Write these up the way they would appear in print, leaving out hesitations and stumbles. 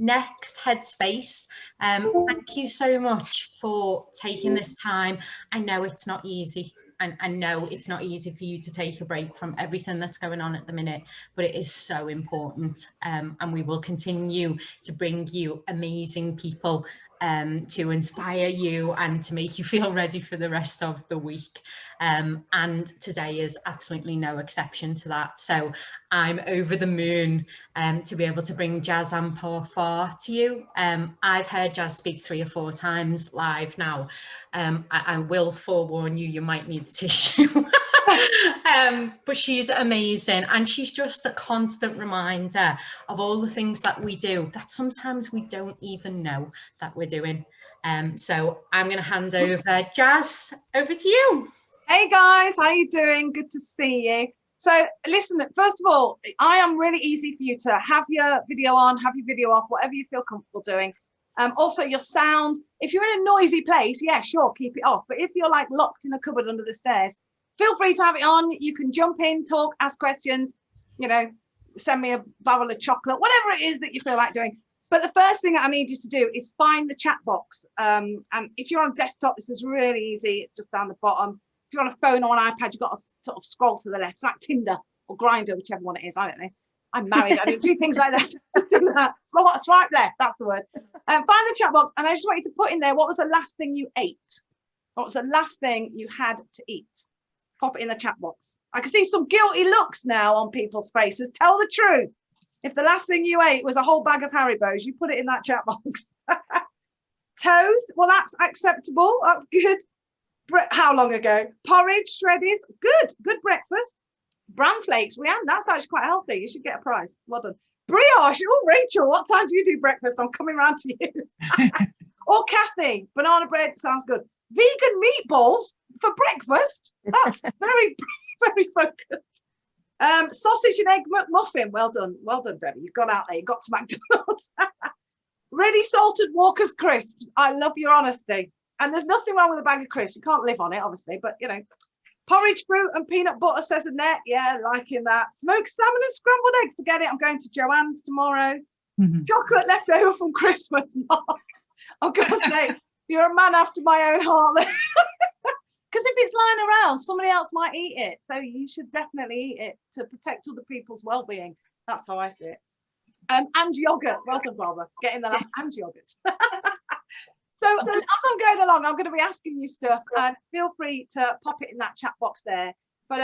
next Headspace. Thank you so much for taking this time. I know it's not easy. And I know it's not easy for you to take a break from everything that's going on at the minute, but it is so important. And we will continue to bring you amazing people to inspire you and to make you feel ready for the rest of the week. And today is absolutely no exception to that. So I'm over the moon to be able to bring Jaz Ampaw-Farr to you. I've heard Jaz speak 3 or 4 times live now. I will forewarn you, you might need a tissue. But she's amazing, and she's just a constant reminder of all the things that we do that sometimes we don't even know that we're doing. So I'm going to hand over. Jaz, over to you. Hey guys, how you doing? Good to see you. So listen, first of all, I am really easy for you to have your video on, have your video off, whatever you feel comfortable doing. Also your sound, if you're in a noisy place, yeah, sure, keep it off. But if you're like locked in a cupboard under the stairs, feel free to have it on. You can jump in, talk, ask questions, you know, send me a barrel of chocolate, whatever it is that you feel like doing. But the first thing that I need you to do is find the chat box. And if you're on desktop, this is really easy. It's just down the bottom. If you're on a phone or an iPad, you've got to sort of scroll to the left. It's like Tinder or Grindr, whichever one it is. I don't know. I'm married. I don't do things like that. Just do that. Swipe left. That's the word. Find the chat box. And I just want you to put in there, what was the last thing you ate? What was the last thing you had to eat? Pop it in the chat box. I can see some guilty looks now on people's faces. Tell the truth. If the last thing you ate was a whole bag of Haribos, you put it in that chat box. Toast. Well, that's acceptable. That's good. How long ago? Porridge, shreddies, good breakfast. Bran flakes, that's actually quite healthy. You should get a prize. Well done. Brioche. Oh, Rachel, what time do you do breakfast? I'm coming round to you. Or Kathy, banana bread sounds good. Vegan meatballs for breakfast. That's very, very focused. Sausage and egg McMuffin. Well done, Debbie. You've gone out there. You got to McDonald's. Ready salted Walker's crisps. I love your honesty. And there's nothing wrong with a bag of crisps. You can't live on it, obviously, but you know. Porridge, fruit and peanut butter, says Annette. Yeah, liking that. Smoked salmon and scrambled egg. Forget it. I'm going to Joanne's tomorrow. Chocolate left over from Christmas, Mark. I've got to say, you're a man after my own heart. Because if it's lying around, somebody else might eat it. So you should definitely eat it to protect other people's well-being. That's how I see it. And yogurt. Well done, Barbara. Getting the last and yogurt. So as I'm going along, I'm going to be asking you stuff, and feel free to pop it in that chat box there. But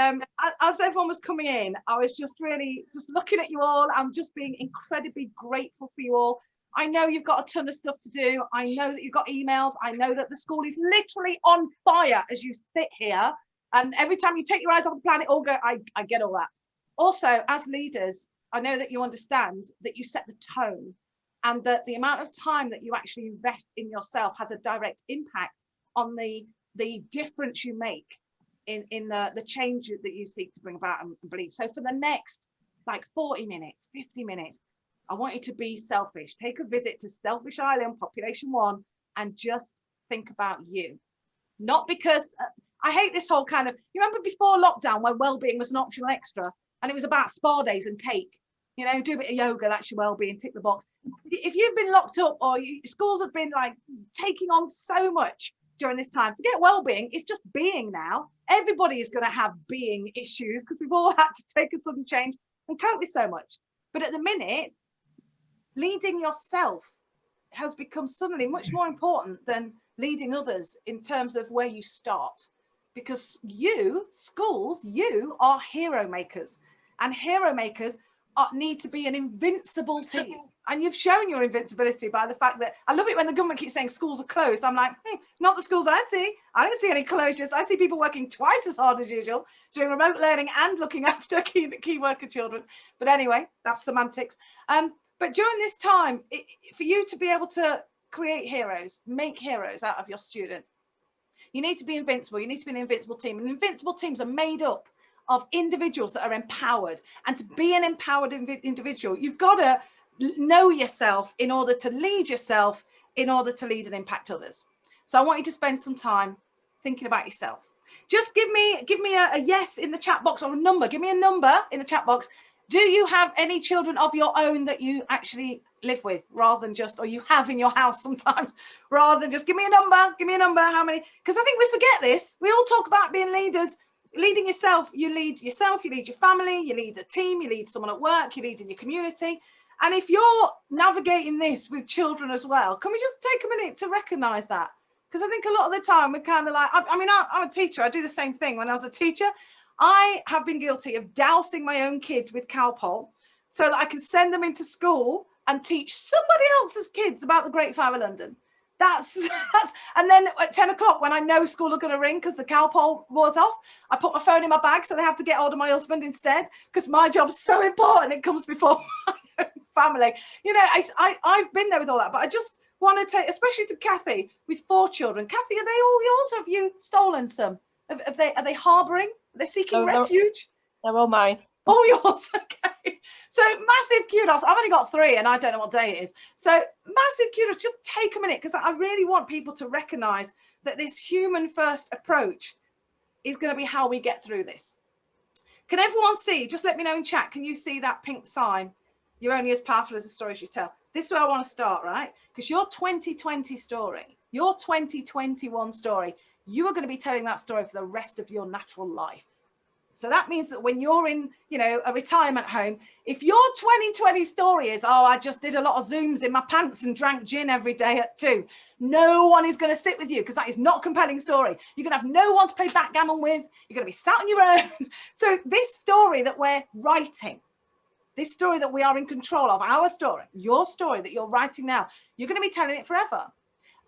as everyone was coming in, I was just really looking at you all. I'm just being incredibly grateful for you all. I know you've got a ton of stuff to do. I know that you've got emails. I know that the school is literally on fire as you sit here. And every time you take your eyes off the planet, all go, I get all that. Also, as leaders, I know that you understand that you set the tone, and that the amount of time that you actually invest in yourself has a direct impact on the difference you make in the change that you seek to bring about and believe. So for the next like 40 minutes, 50 minutes, I want you to be selfish. Take a visit to Selfish Island, population 1, and just think about you. Not because, I hate this whole kind of, you remember before lockdown when well-being was an optional extra and it was about spa days and cake? You know, do a bit of yoga, that's your well-being, tick the box. If you've been locked up or schools have been like taking on so much during this time, forget well-being, it's just being now. Everybody is going to have being issues because we've all had to take a sudden change and cope with so much. But at the minute, leading yourself has become suddenly much more important than leading others in terms of where you start. Because you, schools, you are hero makers, and hero makers need to be an invincible team. And you've shown your invincibility by the fact that, I love it when the government keeps saying schools are closed. I'm like, not the schools I see. I don't see any closures. I see people working twice as hard as usual, doing remote learning and looking after key worker children. But anyway, that's semantics. But during this time, for you to be able to create heroes, make heroes out of your students, you need to be invincible. You need to be an invincible team. And invincible teams are made up of individuals that are empowered. And to be an empowered individual, you've got to know yourself in order to lead yourself, in order to lead and impact others. So I want you to spend some time thinking about yourself. Just give me a yes in the chat box, or a number. Give me a number in the chat box. Do you have any children of your own that you actually live with, rather than just, or you have in your house sometimes, rather than just give me a number, how many? Because I think we forget this. We all talk about being leaders, leading yourself. You lead yourself, you lead your family, you lead a team, you lead someone at work, you lead in your community. And if you're navigating this with children as well, can we just take a minute to recognize that? Because I think a lot of the time we're kind of like, I mean, I'm a teacher. I do the same thing. When I was a teacher, I have been guilty of dousing my own kids with Calpol so that I can send them into school and teach somebody else's kids about the Great Fire of London. That's and then at 10 o'clock when I know school are going to ring because the Calpol was off, I put my phone in my bag so they have to get hold of my husband instead, because my job's so important. It comes before my family. You know, I've been there with all that, but I just want to take, especially to Kathy with 4 children. Kathy, are they all yours, or have you stolen some? Are they harbouring? Are they seeking refuge? They're all mine. All yours. Okay. So massive kudos. I've only got 3 and I don't know what day it is. So massive kudos. Just take a minute, because I really want people to recognise that this human first approach is going to be how we get through this. Can everyone see? Just let me know in chat. Can you see that pink sign? You're only as powerful as the stories you tell. This is where I want to start, right? Because your 2020 story, your 2021 story, you are going to be telling that story for the rest of your natural life. So that means that when you're in, you know, a retirement home, if your 2020 story is, oh, I just did a lot of Zooms in my pants and drank gin every day at 2, no one is going to sit with you, because that is not a compelling story. You're going to have no one to play backgammon with. You're going to be sat on your own. So this story that we're writing, this story that we are in control of, our story, your story that you're writing now, you're going to be telling it forever.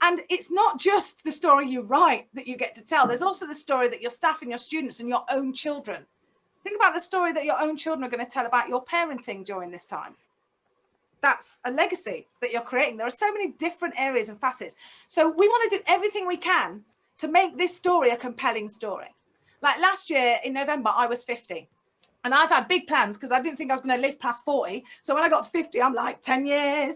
And it's not just the story you write that you get to tell. There's also the story that your staff and your students and your own children. Think about the story that your own children are going to tell about your parenting during this time. That's a legacy that you're creating. There are so many different areas and facets. So we want to do everything we can to make this story a compelling story. Like last year in November, I was 50. And I've had big plans because I didn't think I was going to live past 40. So when I got to 50, I'm like, 10 years.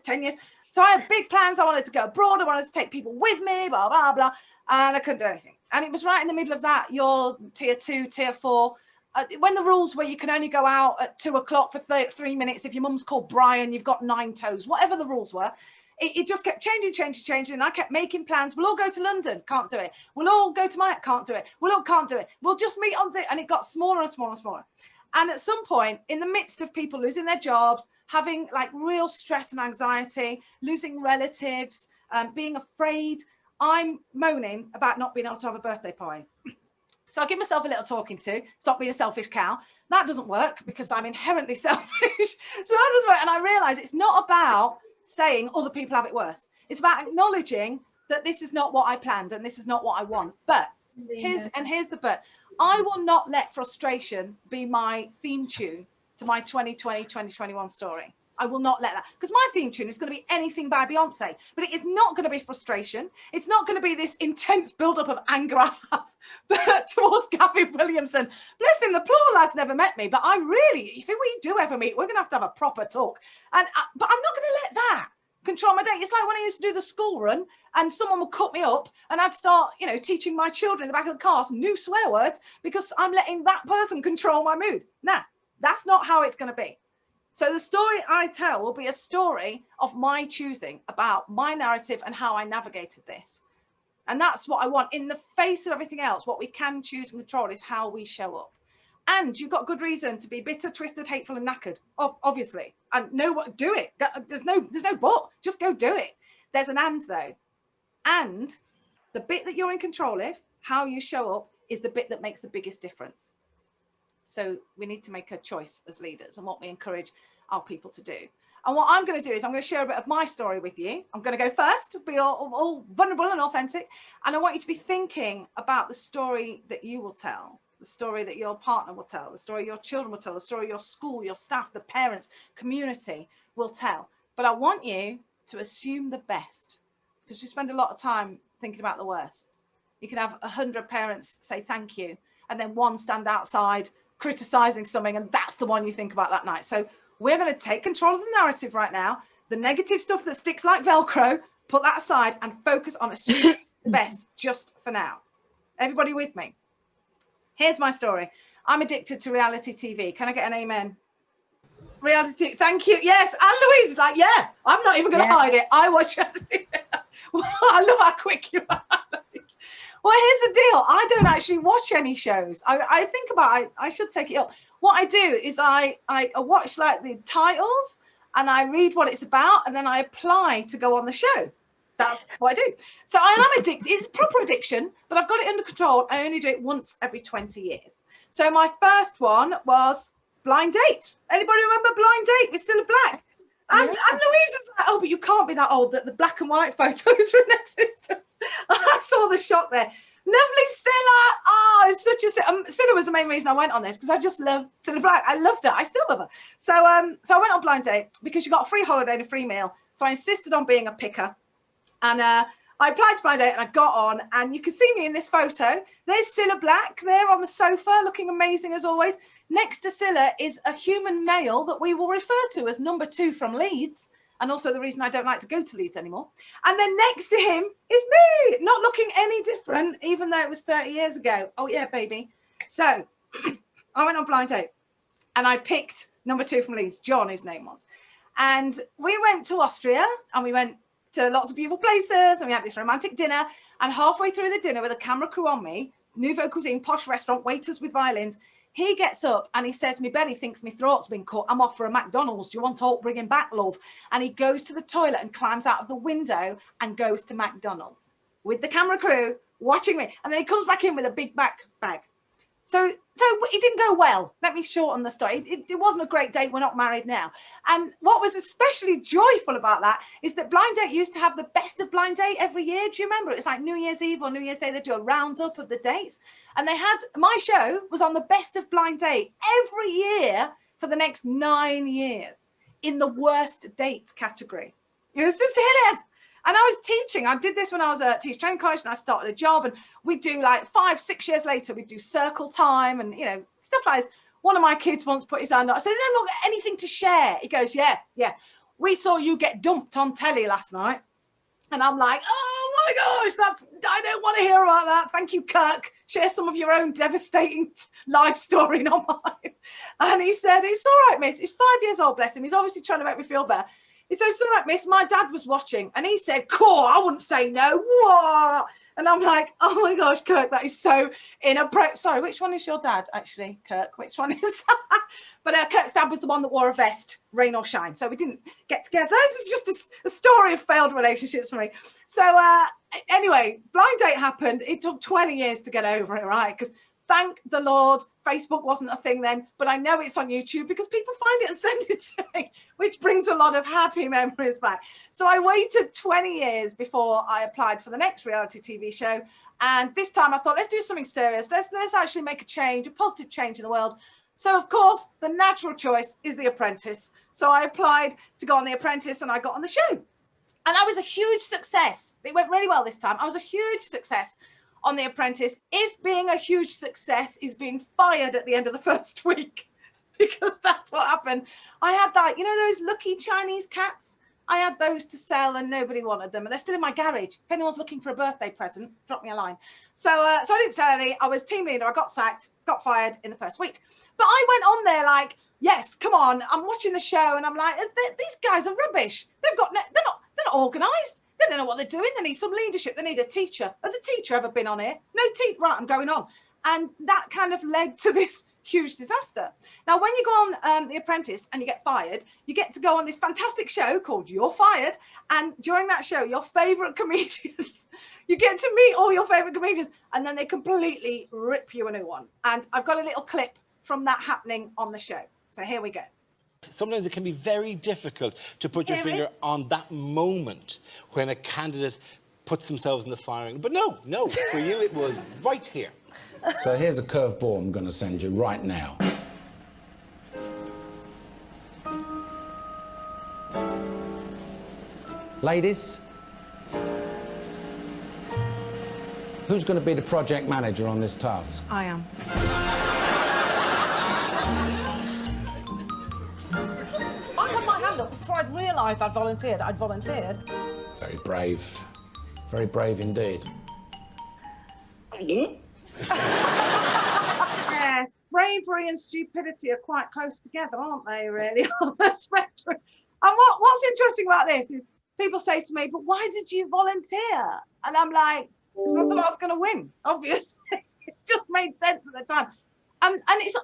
So I had big plans. I wanted to go abroad. I wanted to take people with me, blah, blah, blah. And I couldn't do anything. And it was right in the middle of that, your tier 2, tier 4. When the rules were you can only go out at 2 o'clock for 3 minutes. If your mum's called Brian, you've got 9 toes. Whatever the rules were, it just kept changing. And I kept making plans. We'll all go to London. Can't do it. We'll all go to Maya. Can't do it. We'll all can't do it. We'll just meet on it. And it got smaller and smaller and smaller. And at some point, in the midst of people losing their jobs, having like real stress and anxiety, losing relatives, being afraid, I'm moaning about not being able to have a birthday party. So I give myself a little talking to, stop being a selfish cow. That doesn't work because I'm inherently selfish. So that doesn't work. And I realize it's not about saying other people have it worse. It's about acknowledging that this is not what I planned and this is not what I want. But here's the but. I will not let frustration be my theme tune to my 2020, 2021 story. I will not let that, because my theme tune is going to be anything by Beyonce, but it is not going to be frustration. It's not going to be this intense buildup of anger I have towards Gavin Williamson. Bless him, the poor lad's never met me, but I really, if we do ever meet, we're going to have a proper talk. But I'm not going to let that control my day. It's like when I used to do the school run and someone would cut me up and I'd start, you know, teaching my children in the back of the car new swear words because I'm letting that person control my mood. Nah, that's not how it's going to be. So the story I tell will be a story of my choosing, about my narrative and how I navigated this. And that's what I want. In the face of everything else, what we can choose and control is how we show up. And you've got good reason to be bitter, twisted, hateful and knackered, obviously. And do it. There's no but. Just go do it. There's an and though. And the bit that you're in control of, how you show up, is the bit that makes the biggest difference. So we need to make a choice as leaders and what we encourage our people to do. And what I'm going to do is I'm going to share a bit of my story with you. I'm going to go first, to be all vulnerable and authentic. And I want you to be thinking about the story that you will tell, the story that your partner will tell, the story your children will tell, the story your school, your staff, the parents, community will tell. But I want you to assume the best, because we spend a lot of time thinking about the worst. You can have 100 parents say thank you, and then one stand outside criticizing something, and that's the one you think about that night. So we're going to take control of the narrative right now. The negative stuff that sticks like Velcro, put that aside and focus on assuming the best just for now. Everybody with me? Here's my story. I'm addicted to reality TV. Can I get an amen? reality. Thank you. Yes, and Louise is like, yeah, I'm not even going to hide it. I watch reality. I love how quick you are. Well, here's the deal. I don't actually watch any shows. I think about it. I should take it up. What I do is I watch like the titles and I read what it's about and then I apply to go on the show. That's what I do. So I am addicted. It's proper addiction, but I've got it under control. I only do it once every 20 years. So my first one was Blind Date. Anybody remember Blind Date with Cilla Black? And Louise is like, oh, but you can't be that old that the black and white photos are in existence. I saw the shock there. Lovely Cilla. Oh, it's such a Cilla was the main reason I went on this because I just love Cilla Black. I loved her. I still love her. So I went on Blind Date because you got a free holiday and a free meal. So I insisted on being a picker. And I applied to Blind Date and I got on, and you can see me in this photo. There's Cilla Black there on the sofa, looking amazing as always. Next to Cilla is a human male that we will refer to as number 2 from Leeds, and also the reason I don't like to go to Leeds anymore. And then next to him is me, not looking any different, even though it was 30 years ago. Oh yeah, baby. So I went on Blind Date and I picked number 2 from Leeds, John, his name was. And we went to Austria and we went to lots of beautiful places and we had this romantic dinner, and halfway through the dinner with a camera crew on me, nouveau cuisine, posh restaurant, waiters with violins, he gets up and he says, my belly thinks my throat's been cut. I'm off for a McDonald's. Do you want to bring him back, love? And he goes to the toilet and climbs out of the window and goes to McDonald's with the camera crew watching me. And then he comes back in with a big bag. So it didn't go well. Let me shorten the story. It wasn't a great date. We're not married now. And what was especially joyful about that is that Blind Date used to have the best of Blind Date every year. Do you remember? It was like New Year's Eve or New Year's Day. They'd do a roundup of the dates. And they had, my show was on the best of Blind Date every year for the next 9 years in the worst dates category. It was just hilarious. And I was teaching. I did this when I was at teacher training college and I started a job, and we'd do like 5-6 years later, we'd do circle time and, you know, stuff like this. One of my kids once put his hand up. I said, "Is there not anything to share?" He goes, yeah. We saw you get dumped on telly last night. And I'm like, oh my gosh, I don't want to hear about that. Thank you, Kirk. Share some of your own devastating life story, not mine. And he said, it's all right, miss. He's 5 years old, bless him. He's obviously trying to make me feel better. He said, it's all right, miss, my dad was watching. And he said, cool, I wouldn't say no. What? And I'm like, oh my gosh, Kirk, that is so inappropriate. Sorry, which one is your dad, actually, Kirk? Which one is But Kirk's dad was the one that wore a vest, rain or shine. So we didn't get together. This is just a story of failed relationships for me. So anyway, Blind Date happened. It took 20 years to get over it, right? Because thank the Lord, Facebook wasn't a thing then, but I know it's on YouTube because people find it and send it to me, which brings a lot of happy memories back. So I waited 20 years before I applied for the next reality TV show. And this time I thought, let's do something serious. Let's actually make a change, a positive change in the world. So of course, the natural choice is The Apprentice. So I applied to go on The Apprentice and I got on the show. And I was a huge success. It went really well this time. I was a huge success on The Apprentice, if being a huge success is being fired at the end of the first week, because that's what happened. I had that, you know, those lucky Chinese cats? I had those to sell and nobody wanted them, and they're still in my garage. If anyone's looking for a birthday present, drop me a line. So I didn't sell any. I was team leader. I got sacked, got fired in the first week. But I went on there like, yes, come on. I'm watching the show and I'm like, these guys are rubbish. They're not organised. They don't know what they're doing. They need some leadership. They need a teacher. Has a teacher ever been on here? No teacher. Right, I'm going on. And that kind of led to this huge disaster. Now, when you go on The Apprentice and you get fired, you get to go on this fantastic show called You're Fired. And during that show, your favourite comedians, you get to meet all your favourite comedians, and then they completely rip you a new one. And I've got a little clip from that happening on the show. So here we go. Sometimes it can be very difficult to put your finger on that moment when a candidate puts themselves in the firing. But no, for you it was right here. So here's a curveball I'm going to send you right now. Ladies, who's going to be the project manager on this task? I am. Before I'd realised I'd volunteered. Very brave indeed. Yes, brave bravery and stupidity are quite close together, aren't they, really, on the spectrum? And what's interesting about this is people say to me, but why did you volunteer? And I'm like, because I thought I was going to win, obviously. It just made sense at the time. And it's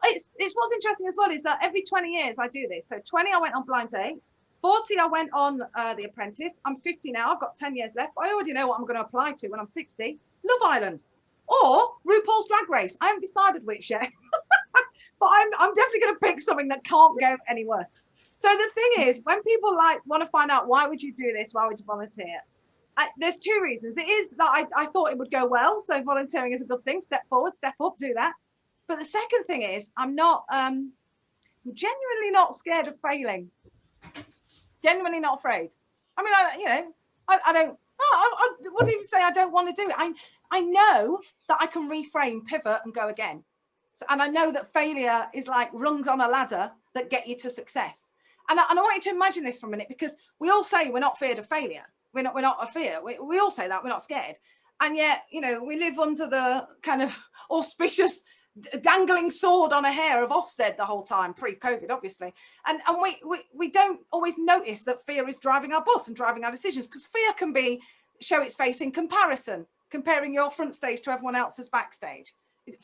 what's interesting as well is that every 20 years I do this. So 20, I went on Blind Date. 40, I went on The Apprentice. I'm 50 now. I've got 10 years left. I already know what I'm going to apply to when I'm 60. Love Island or RuPaul's Drag Race. I haven't decided which yet. But I'm definitely going to pick something that can't go any worse. So the thing is, when people want to find out, why would you do this? Why would you volunteer? There's two reasons. It is that I thought it would go well. So volunteering is a good thing. Step forward, step up, do that. But the second thing is, I'm genuinely not scared of failing. Genuinely not afraid. I mean, I wouldn't even say I don't want to do it. I know that I can reframe, pivot and go again. So, and I know that failure is like rungs on a ladder that get you to success. And I want you to imagine this for a minute, because we all say we're not feared of failure. We're not a fear. We all say that we're not scared. And yet, we live under the kind of auspicious dangling sword on a hair of Ofsted the whole time, pre-COVID, obviously. And we don't always notice that fear is driving our bus and driving our decisions, because fear can show its face in comparison, comparing your front stage to everyone else's backstage.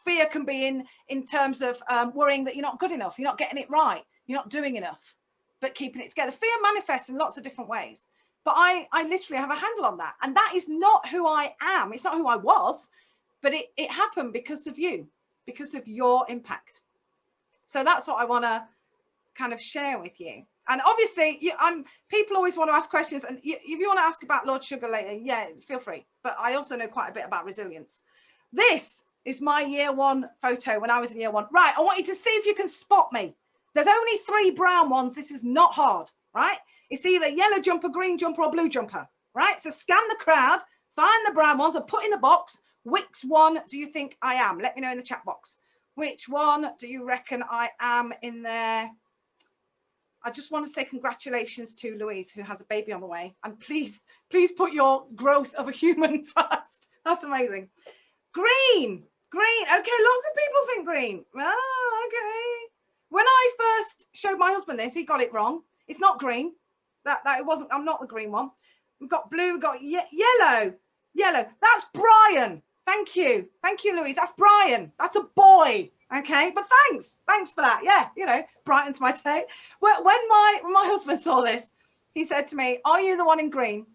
Fear can be in terms of worrying that you're not good enough, you're not getting it right, you're not doing enough, but keeping it together. Fear manifests in lots of different ways. But I literally have a handle on that. And that is not who I am. It's not who I was, but it happened because of you, because of your impact. So that's what I want to kind of share with you. And obviously, people always want to ask questions. And if you want to ask about Lord Sugar later, yeah, feel free. But I also know quite a bit about resilience. This is my year one photo when I was in year one. Right, I want you to see if you can spot me. There's only 3 brown ones. This is not hard, right? It's either yellow jumper, green jumper, or blue jumper, right? So scan the crowd, find the brown ones and put in the box. Which one do you think I am? Let me know in the chat box. Which one do you reckon I am in there? I just want to say congratulations to Louise, who has a baby on the way. And please put your growth of a human first. That's amazing. Green. Okay, lots of people think green. Oh, okay. When I first showed my husband this, he got it wrong. It's not green. That it wasn't. I'm not the green one. We've got blue. We've got yellow. That's Brian. Thank you, Louise. That's Brian. That's a boy. Okay, but thanks for that. Yeah, brightens my day. When my husband saw this, he said to me, "Are you the one in green?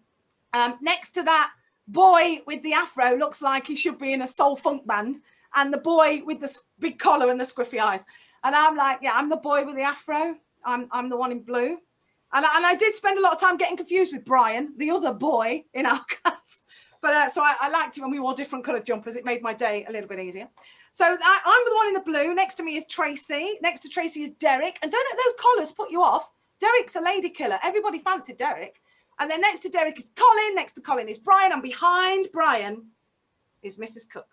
Next to that boy with the afro looks like he should be in a soul funk band, and the boy with the big collar and the squiffy eyes." And I'm like, yeah, I'm the boy with the afro. I'm the one in blue. And I did spend a lot of time getting confused with Brian, the other boy in our class. But so I liked it when we wore different coloured jumpers. It made my day a little bit easier. So I'm the one in the blue. Next to me is Tracy. Next to Tracy is Derek. And don't let those collars put you off. Derek's a lady killer. Everybody fancied Derek. And then next to Derek is Colin. Next to Colin is Brian. And behind Brian is Mrs. Cook.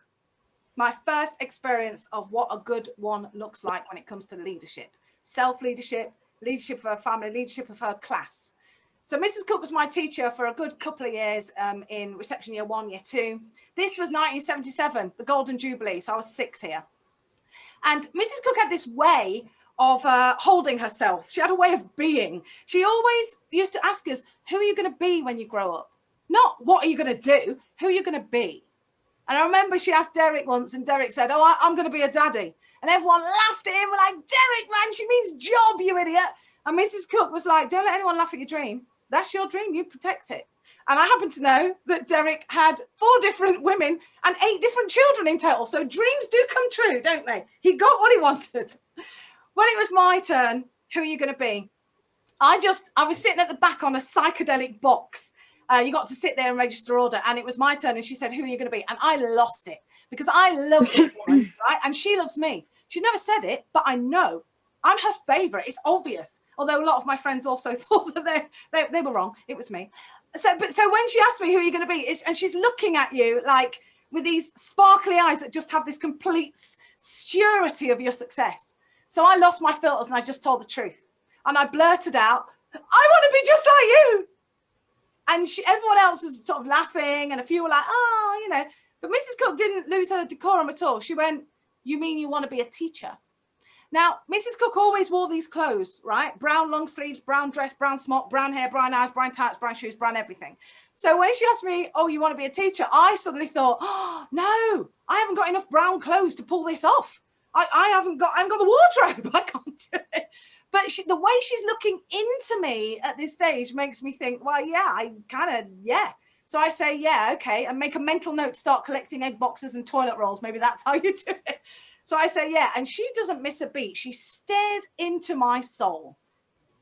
My first experience of what a good one looks like when it comes to leadership. Self-leadership, leadership of her family, leadership of her class. So Mrs. Cook was my teacher for a good couple of years in reception year 1, year 2. This was 1977, the Golden Jubilee. So I was 6 here. And Mrs. Cook had this way of holding herself. She had a way of being. She always used to ask us, who are you going to be when you grow up? Not what are you going to do? Who are you going to be? And I remember she asked Derek once, and Derek said, "Oh, I'm going to be a daddy." And everyone laughed at him. We're like, "Derek, man, she means job, you idiot." And Mrs. Cook was like, "Don't let anyone laugh at your dream. That's your dream. You protect it." And I happen to know that Derek had 4 different women and 8 different children in total. So dreams do come true, don't they? He got what he wanted. When it was my turn, who are you going to be? I was sitting at the back on a psychedelic box. You got to sit there and register order, and it was my turn. And she said, "Who are you going to be?" And I lost it because I love this woman, right? And she loves me. She's never said it, but I know I'm her favorite. It's obvious. Although a lot of my friends also thought that they were wrong. It was me. So when she asked me, "Who are you going to be?" and she's looking at you like with these sparkly eyes that just have this complete surety of your success. So I lost my filters and I just told the truth. And I blurted out, "I want to be just like you." And everyone else was sort of laughing, and a few were like, But Mrs. Cook didn't lose her decorum at all. She went, "You mean you want to be a teacher?" Now, Mrs. Cook always wore these clothes, right? Brown long sleeves, brown dress, brown smock, brown hair, brown eyes, brown tights, brown shoes, brown everything. So when she asked me, oh, you want to be a teacher? I suddenly thought, oh, no, I haven't got enough brown clothes to pull this off. I haven't got the wardrobe. I can't do it. But the way she's looking into me at this stage makes me think, well, yeah, yeah. So I say, yeah, okay, and make a mental note to start collecting egg boxes and toilet rolls. Maybe that's how you do it. So I say, yeah, and she doesn't miss a beat. She stares into my soul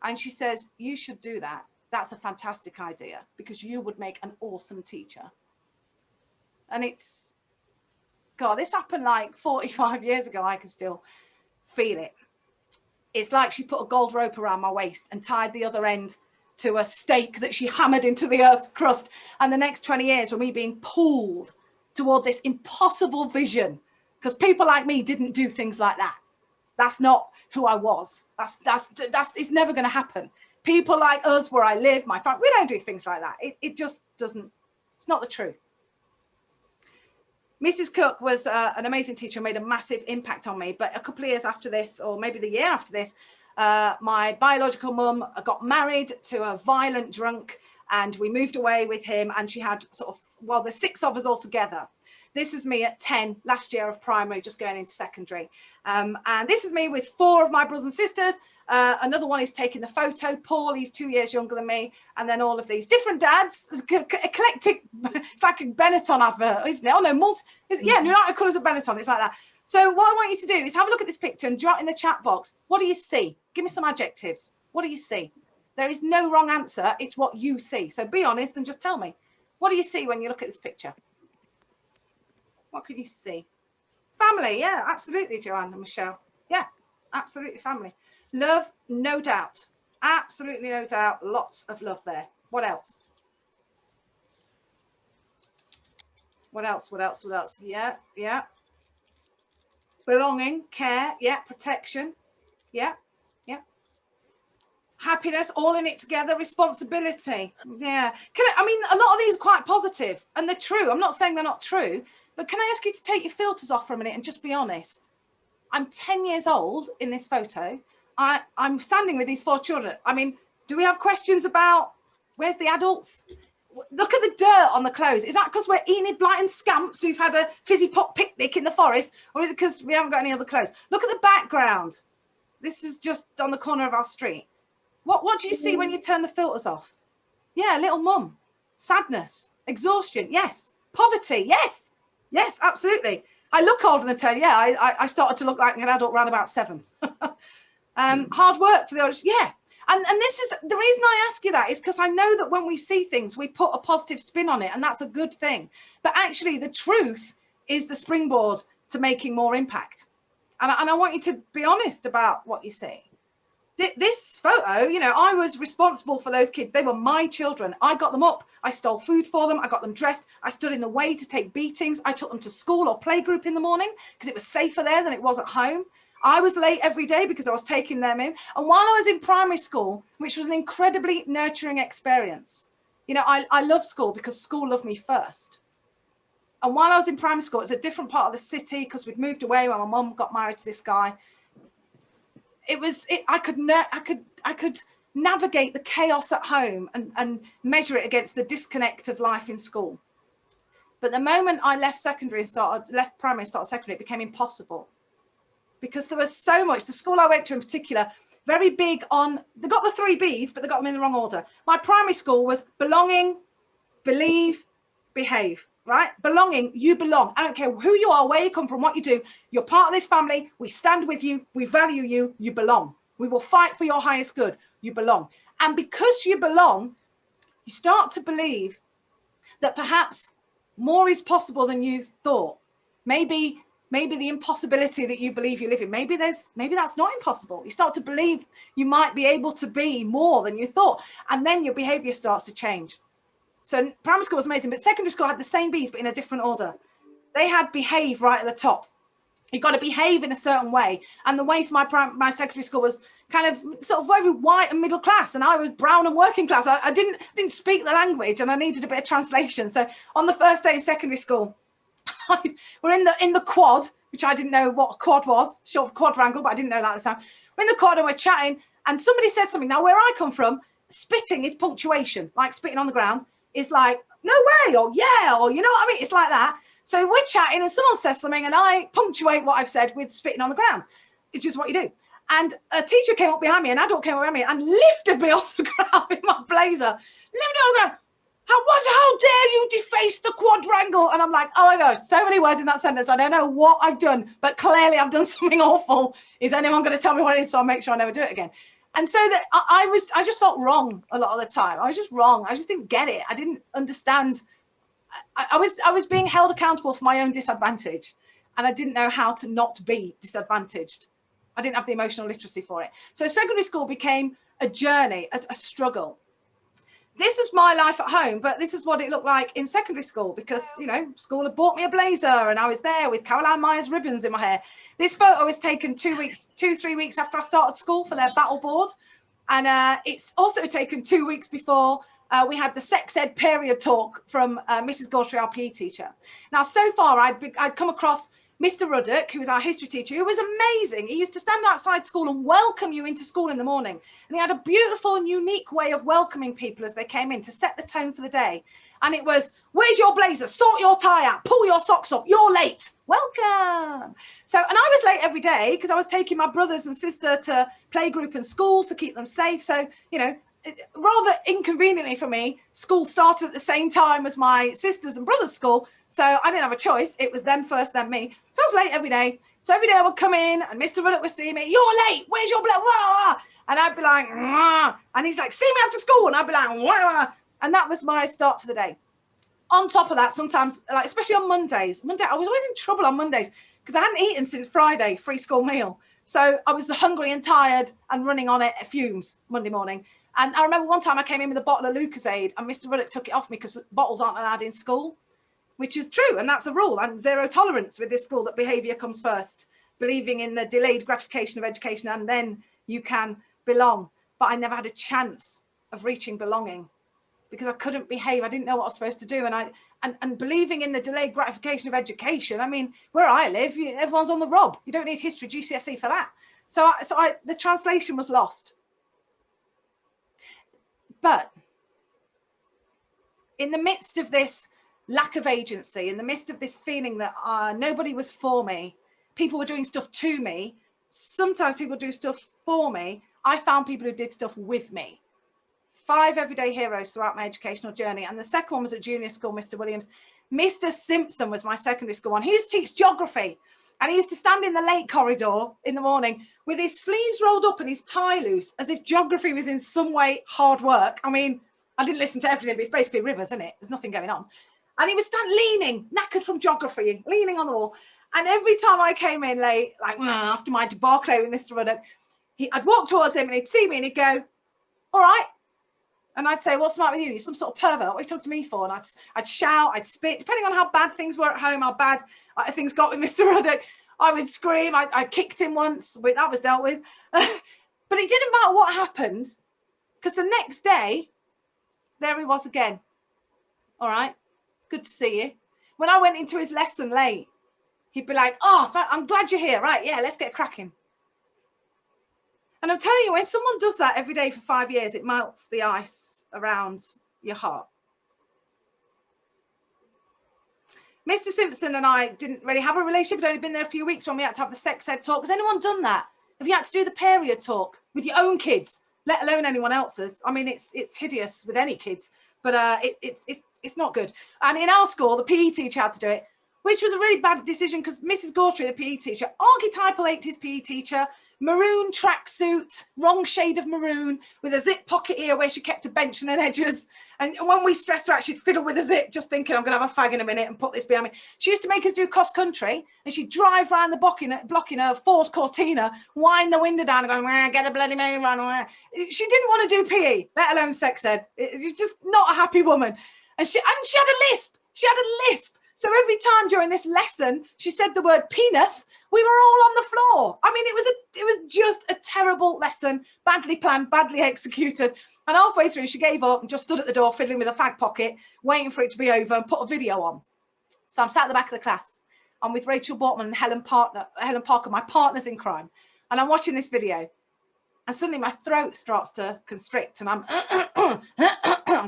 and she says, you should do that. That's a fantastic idea because you would make an awesome teacher. And it's, God, this happened like 45 years ago. I can still feel it. It's like she put a gold rope around my waist and tied the other end to a stake that she hammered into the earth's crust. And the next 20 years were me being pulled toward this impossible vision. Because people like me didn't do things like that. That's not who I was. It's never going to happen. People like us, where I live, my family, we don't do things like that. It just doesn't. It's not the truth. Mrs. Cook was an amazing teacher, made a massive impact on me. But a couple of years after this, or maybe the year after this, my biological mum got married to a violent drunk, and we moved away with him. And she had sort of, well, there's 6 of us all together. This is me at 10, last year of primary, just going into secondary. And this is me with 4 of my brothers and sisters. Another one is taking the photo. Paul, he's 2 years younger than me. And then all of these different dads, eclectic. It's like a Benetton advert, isn't it? Oh, no, yeah, United Colours of Benetton. It's like that. So what I want you to do is have a look at this picture and jot in the chat box. What do you see? Give me some adjectives. What do you see? There is no wrong answer. It's what you see. So be honest and just tell me. What do you see when you look at this picture? What can you see? Family, yeah, absolutely, Joanne and Michelle. Yeah, absolutely family. Love, no doubt. Absolutely no doubt. Lots of love there. What else? What else? What else? What else? Yeah, yeah. Belonging, care, yeah, protection. Yeah, yeah. Happiness, all in it together, responsibility. Yeah. I mean, a lot of these are quite positive and they're true. I'm not saying they're not true. But can I ask you to take your filters off for a minute and just be honest? I'm 10 years old in this photo. I'm standing with these 4 children. I mean, do we have questions about where's the adults? Look at the dirt on the clothes. Is that because we're Enid Blyton scamps who've had a fizzy pop picnic in the forest? Or is it because we haven't got any other clothes? Look at the background. This is just on the corner of our street. What do you see when you turn the filters off? Yeah, little mum. Sadness. Exhaustion. Yes. Poverty. Yes. Yes, absolutely. I look older than 10. Yeah, I started to look like an adult around about 7. Hard work for the others. Yeah. And this is the reason I ask you that is because I know that when we see things, we put a positive spin on it, and that's a good thing. But actually, the truth is the springboard to making more impact. And I want you to be honest about what you see. This photo, you know, I was responsible for those kids. They were my children. I got them up. I stole food for them. I got them dressed. I stood in the way to take beatings. I took them to school or playgroup in the morning because it was safer there than it was at home. I was late every day because I was taking them in. And while I was in primary school, which was an incredibly nurturing experience, you know, I love school because school loved me first. And while I was in primary school, it's a different part of the city because we'd moved away when my mum got married to this guy. I could navigate the chaos at home and measure it against the disconnect of life in school. But the moment I left left primary and started secondary, it became impossible because there was so much. The school I went to in particular, very big on, they got the 3 B's, but they got them in the wrong order. My primary school was belonging, believe, behave. Right? Belonging, you belong. I don't care who you are, where you come from, what you do. You're part of this family. We stand with you. We value you. You belong. We will fight for your highest good. You belong. And because you belong, you start to believe that perhaps more is possible than you thought. Maybe the impossibility that you believe you live in, maybe that's not impossible. You start to believe you might be able to be more than you thought. And then your behavior starts to change. So primary school was amazing, but secondary school had the same B's, but in a different order. They had behave right at the top. You've got to behave in a certain way. And the way for my secondary school was kind of sort of very white and middle class. And I was brown and working class. I didn't speak the language and I needed a bit of translation. So on the first day of secondary school, We're in the quad, which I didn't know what a quad was, short of quadrangle, but I didn't know that at the time. We're in the quad and we're chatting, and somebody said something. Now, where I come from, spitting is punctuation, like spitting on the ground is like, no way, or yeah, or you know what I mean? It's like that. So we're chatting and someone says something and I punctuate what I've said with spitting on the ground, which is what you do. And a teacher came up behind me, an adult came up behind me and lifted me off the ground in my blazer. Lifted me off the ground. How dare you deface the quadrangle? And I'm like, oh my gosh, so many words in that sentence. I don't know what I've done, but clearly I've done something awful. Is anyone going to tell me what it is so I'll make sure I never do it again? And so that I just felt wrong a lot of the time. I was just wrong. I just didn't get it. I didn't understand. I was being held accountable for my own disadvantage, and I didn't know how to not be disadvantaged. I didn't have the emotional literacy for it. So secondary school became a journey, a struggle. This is my life at home, but this is what it looked like in secondary school because, you know, school had bought me a blazer and I was there with Caroline Myers ribbons in my hair. This photo was taken 3 weeks after I started school for their battle board. And it's also taken 2 weeks before we had the sex ed period talk from Mrs. Gawtry, our PE teacher. Now, so far, I'd come across Mr. Ruddock, who was our history teacher, who was amazing. He used to stand outside school and welcome you into school in the morning. And he had a beautiful and unique way of welcoming people as they came in to set the tone for the day. And it was, where's your blazer? Sort your tie out. Pull your socks up. You're late. Welcome. So, and I was late every day because I was taking my brothers and sister to playgroup and school to keep them safe. So, you know, rather inconveniently for me, school started at the same time as my sisters and brothers' school. So I didn't have a choice. It was them first, then me. So I was late every day. So every day I would come in and Mr. Ruddock would see me. You're late. Where's your blazer? And I'd be like, wah. And he's like, see me after school. And I'd be like, wah. And that was my start to the day. On top of that, sometimes, like especially on Mondays, I was always in trouble on Mondays because I hadn't eaten since Friday, free school meal. So I was hungry and tired and running on it fumes Monday morning. And I remember one time I came in with a bottle of Lucozade and Mr. Ruddock took it off me because bottles aren't allowed in school, which is true. And that's a rule. And zero tolerance with this school that behaviour comes first, believing in the delayed gratification of education and then you can belong. But I never had a chance of reaching belonging because I couldn't behave. I didn't know what I was supposed to do. And believing in the delayed gratification of education, I mean, where I live, everyone's on the rob. You don't need history GCSE for that. So the translation was lost. But in the midst of this lack of agency, in the midst of this feeling that nobody was for me, people were doing stuff to me, sometimes people do stuff for me, I found people who did stuff with me. 5 everyday heroes throughout my educational journey. And the second one was at junior school, Mr. Williams. Mr. Simpson was my secondary school one. He used to teach geography. And he used to stand in the late corridor in the morning with his sleeves rolled up and his tie loose, as if geography was in some way hard work. I mean, I didn't listen to everything, but it's basically rivers, isn't it? There's nothing going on. And he would stand leaning, knackered from geography, leaning on the wall. And every time I came in late, like after my debacle with Mr. Ruddock, I'd walk towards him and he'd see me and he'd go, all right. And I'd say, what's the matter with you? You're some sort of pervert. What are you talking to me for? And I'd shout, I'd spit, depending on how bad things were at home, how bad things got with Mr. Ruddock. I would scream. I kicked him once. That was dealt with. But it didn't matter what happened because the next day, there he was again. All right. Good to see you. When I went into his lesson late, he'd be like, oh, I'm glad you're here. Right. Yeah, let's get cracking. And I'm telling you, when someone does that every day for 5 years, it melts the ice around your heart. Mr. Simpson and I didn't really have a relationship. We'd only been there a few weeks when we had to have the sex ed talk. Has anyone done that? Have you had to do the period talk with your own kids, let alone anyone else's? I mean, it's hideous with any kids, but it's not good. And in our school, the PE teacher had to do it, which was a really bad decision because Mrs. Gawtry, the PE teacher, archetypal 80s PE teacher, maroon tracksuit, wrong shade of maroon, with a zip pocket here where she kept a bench and an edges. And when we stressed her out, she'd fiddle with a zip, just thinking, I'm going to have a fag in a minute and put this behind me. She used to make us do cross country, and she'd drive around the block in a Ford Cortina, wind the window down and go, get a bloody man run. She didn't want to do PE, let alone sex ed. She's just not a happy woman. And she had a lisp. She had a lisp. So every time during this lesson, she said the word penis, we were all on the floor. I mean, it was just a terrible lesson, badly planned, badly executed. And halfway through, she gave up and just stood at the door fiddling with a fag pocket, waiting for it to be over and put a video on. So I'm sat at the back of the class. I'm with Rachel Bortman and Helen Parker, my partners in crime. And I'm watching this video. And suddenly my throat starts to constrict and I'm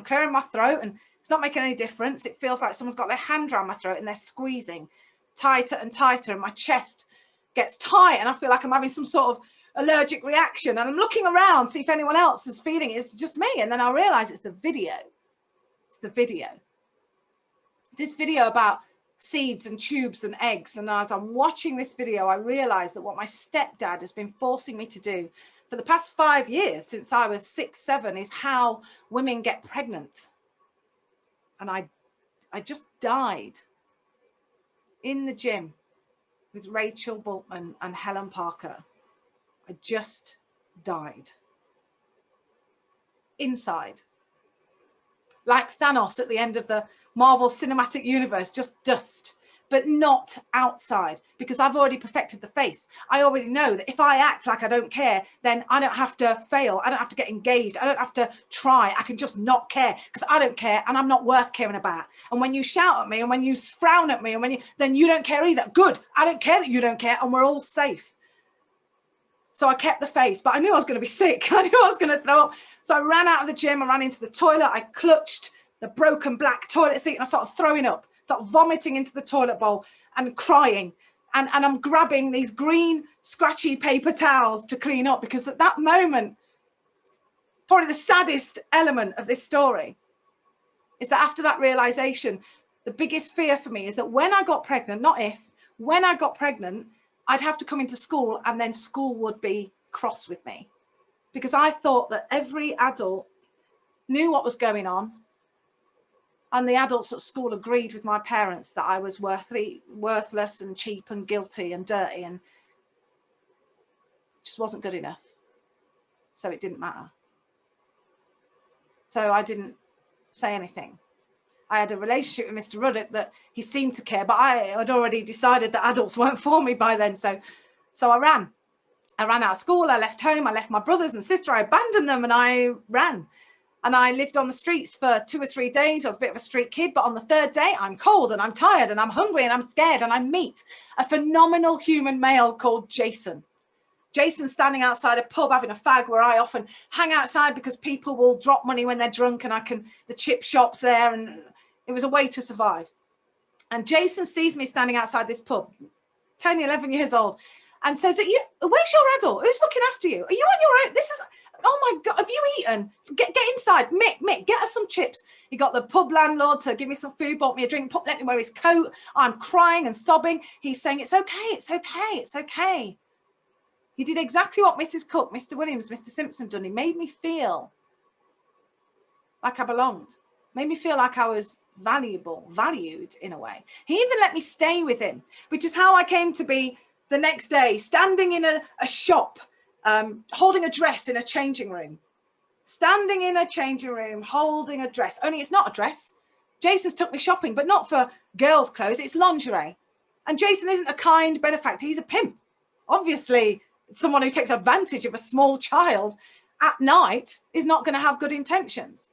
clearing my throat and it's not making any difference. It feels like someone's got their hand around my throat and they're squeezing tighter and tighter, and my chest gets tight and I feel like I'm having some sort of allergic reaction. And I'm looking around, see if anyone else is feeling it. It's just me. And then I realize it's the video. It's the video. It's this video about seeds and tubes and eggs. And as I'm watching this video, I realized that what my stepdad has been forcing me to do for the past 5 years, since I was 6, 7, is how women get pregnant. And I just died in the gym with Rachel Bortman and Helen Parker. I just died. Inside. Like Thanos at the end of the Marvel Cinematic Universe, just dust. But not outside, because I've already perfected the face. I already know that if I act like I don't care, then I don't have to fail. I don't have to get engaged. I don't have to try. I can just not care because I don't care and I'm not worth caring about. And when you shout at me and when you frown at me and then you don't care either. Good. I don't care that you don't care and we're all safe. So I kept the face, but I knew I was going to be sick. I knew I was going to throw up. So I ran out of the gym. I ran into the toilet. I clutched the broken black toilet seat and I started throwing up. Start vomiting into the toilet bowl and crying. And I'm grabbing these green scratchy paper towels to clean up, because at that moment, probably the saddest element of this story is that after that realization, the biggest fear for me is that when I got pregnant, not if, when I got pregnant, I'd have to come into school and then school would be cross with me, because I thought that every adult knew what was going on. And the adults at school agreed with my parents that I was worthless and cheap and guilty and dirty, and just wasn't good enough. So it didn't matter. So I didn't say anything. I had a relationship with Mr. Ruddock that he seemed to care, but I had already decided that adults weren't for me by then. So I ran. I ran out of school. I left home. I left my brothers and sister. I abandoned them and I ran. And I lived on the streets for 2 or 3 days. I was a bit of a street kid, but on the 3rd day, I'm cold and I'm tired and I'm hungry and I'm scared, and I meet a phenomenal human male called Jason. Jason's standing outside a pub having a fag, where I often hang outside because people will drop money when they're drunk and the chip shop's there, and it was a way to survive. And Jason sees me standing outside this pub, 10, 11 years old, and says, where's your adult? Who's looking after you? Are you on your own? Oh my God, have you eaten? Get inside. Mick, get us some chips. He got the pub landlord to give me some food, bought me a drink, let me wear his coat. I'm crying and sobbing. He's saying, it's okay, it's okay, it's okay. He did exactly what Mrs. Cook, Mr. Williams, Mr. Simpson done. He made me feel like I belonged. Made me feel like I was valued in a way. He even let me stay with him, which is how I came to be the next day, standing in a shop, holding a dress in a changing room. Standing in a changing room, holding a dress. Only it's not a dress. Jason's took me shopping, but not for girls' clothes. It's lingerie. And Jason isn't a kind benefactor. He's a pimp. Obviously, someone who takes advantage of a small child at night is not going to have good intentions.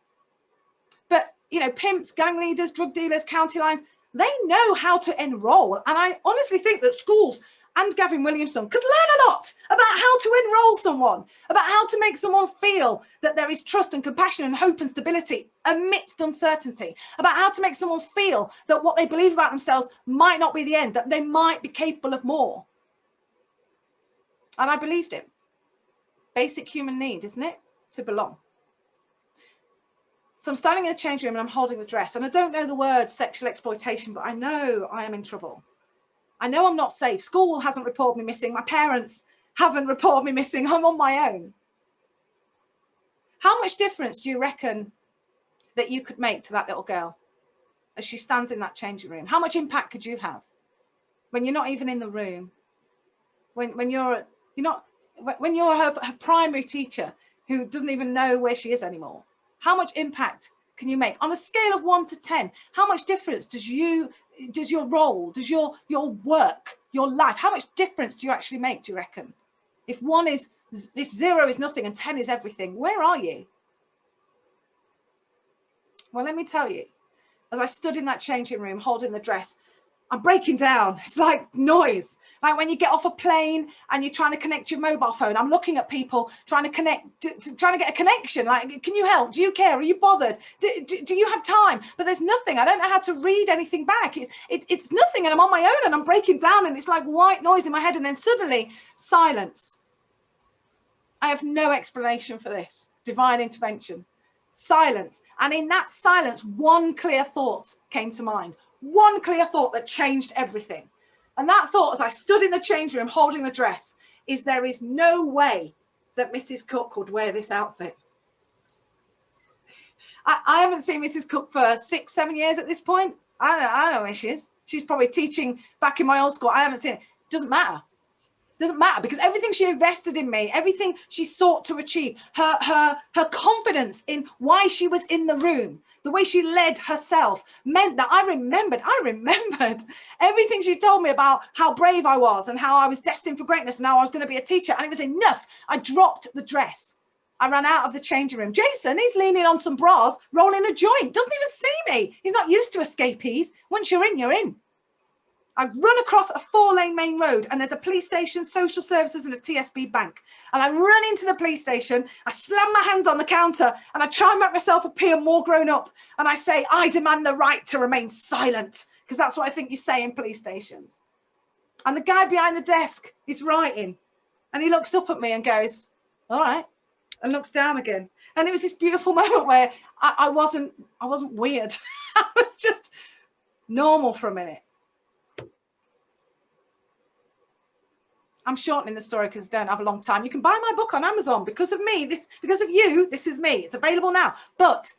But, pimps, gang leaders, drug dealers, county lines, they know how to enroll. And I honestly think that schools and Gavin Williamson could learn a lot about how to enroll someone, about how to make someone feel that there is trust and compassion and hope and stability amidst uncertainty, about how to make someone feel that what they believe about themselves might not be the end, that they might be capable of more. And I believed him. Basic human need, isn't it? To belong. So I'm standing in the changing room and I'm holding the dress, and I don't know the word sexual exploitation, but I know I am in trouble. I know I'm not safe. School hasn't reported me missing. My parents haven't reported me missing. I'm on my own. How much difference do you reckon that you could make to that little girl as she stands in that changing room? How much impact could you have when you're not even in the room? When you're her primary teacher who doesn't even know where she is anymore? How much impact can you make on a scale of 1 to 10? How much difference does your role, does your work, your life, how much difference do you actually make, do you reckon? If 0 is nothing and 10 is everything, where are you? Well, let me tell you, as I stood in that changing room holding the dress, I'm breaking down. It's like noise. Like when you get off a plane and you're trying to connect your mobile phone, I'm looking at people trying to connect, trying to get a connection. Like, can you help? Do you care? Are you bothered? Do you have time? But there's nothing. I don't know how to read anything back. It's nothing. And I'm on my own and I'm breaking down and it's like white noise in my head. And then suddenly silence. I have no explanation for this. Divine intervention. Silence. And in that silence, one clear thought came to mind. One clear thought that changed everything. And that thought, as I stood in the change room holding the dress, is there is no way that Mrs. Cook would wear this outfit. I haven't seen Mrs. Cook for 6-7 years at this point. I don't know where she is. She's probably teaching back in my old school. I haven't seen it. Doesn't matter. Doesn't matter, because everything she invested in me, everything she sought to achieve, her confidence in why she was in the room, the way she led herself, meant that I remembered everything she told me about how brave I was and how I was destined for greatness and how I was going to be a teacher. And it was enough. I dropped the dress. I ran out of the changing room. Jason, he's leaning on some bras, rolling a joint, doesn't even see me. He's not used to escapees. Once you're in, you're in. I run across a 4-lane main road and there's a police station, social services and a TSB bank. And I run into the police station, I slam my hands on the counter and I try and make myself appear more grown up. And I say, I demand the right to remain silent, because that's what I think you say in police stations. And the guy behind the desk is writing and he looks up at me and goes, all right, and looks down again. And it was this beautiful moment where I wasn't weird. I was just normal for a minute. I'm shortening the story because I don't have a long time. You can buy my book on Amazon. Because of me, because of you, this is me. It's available now. But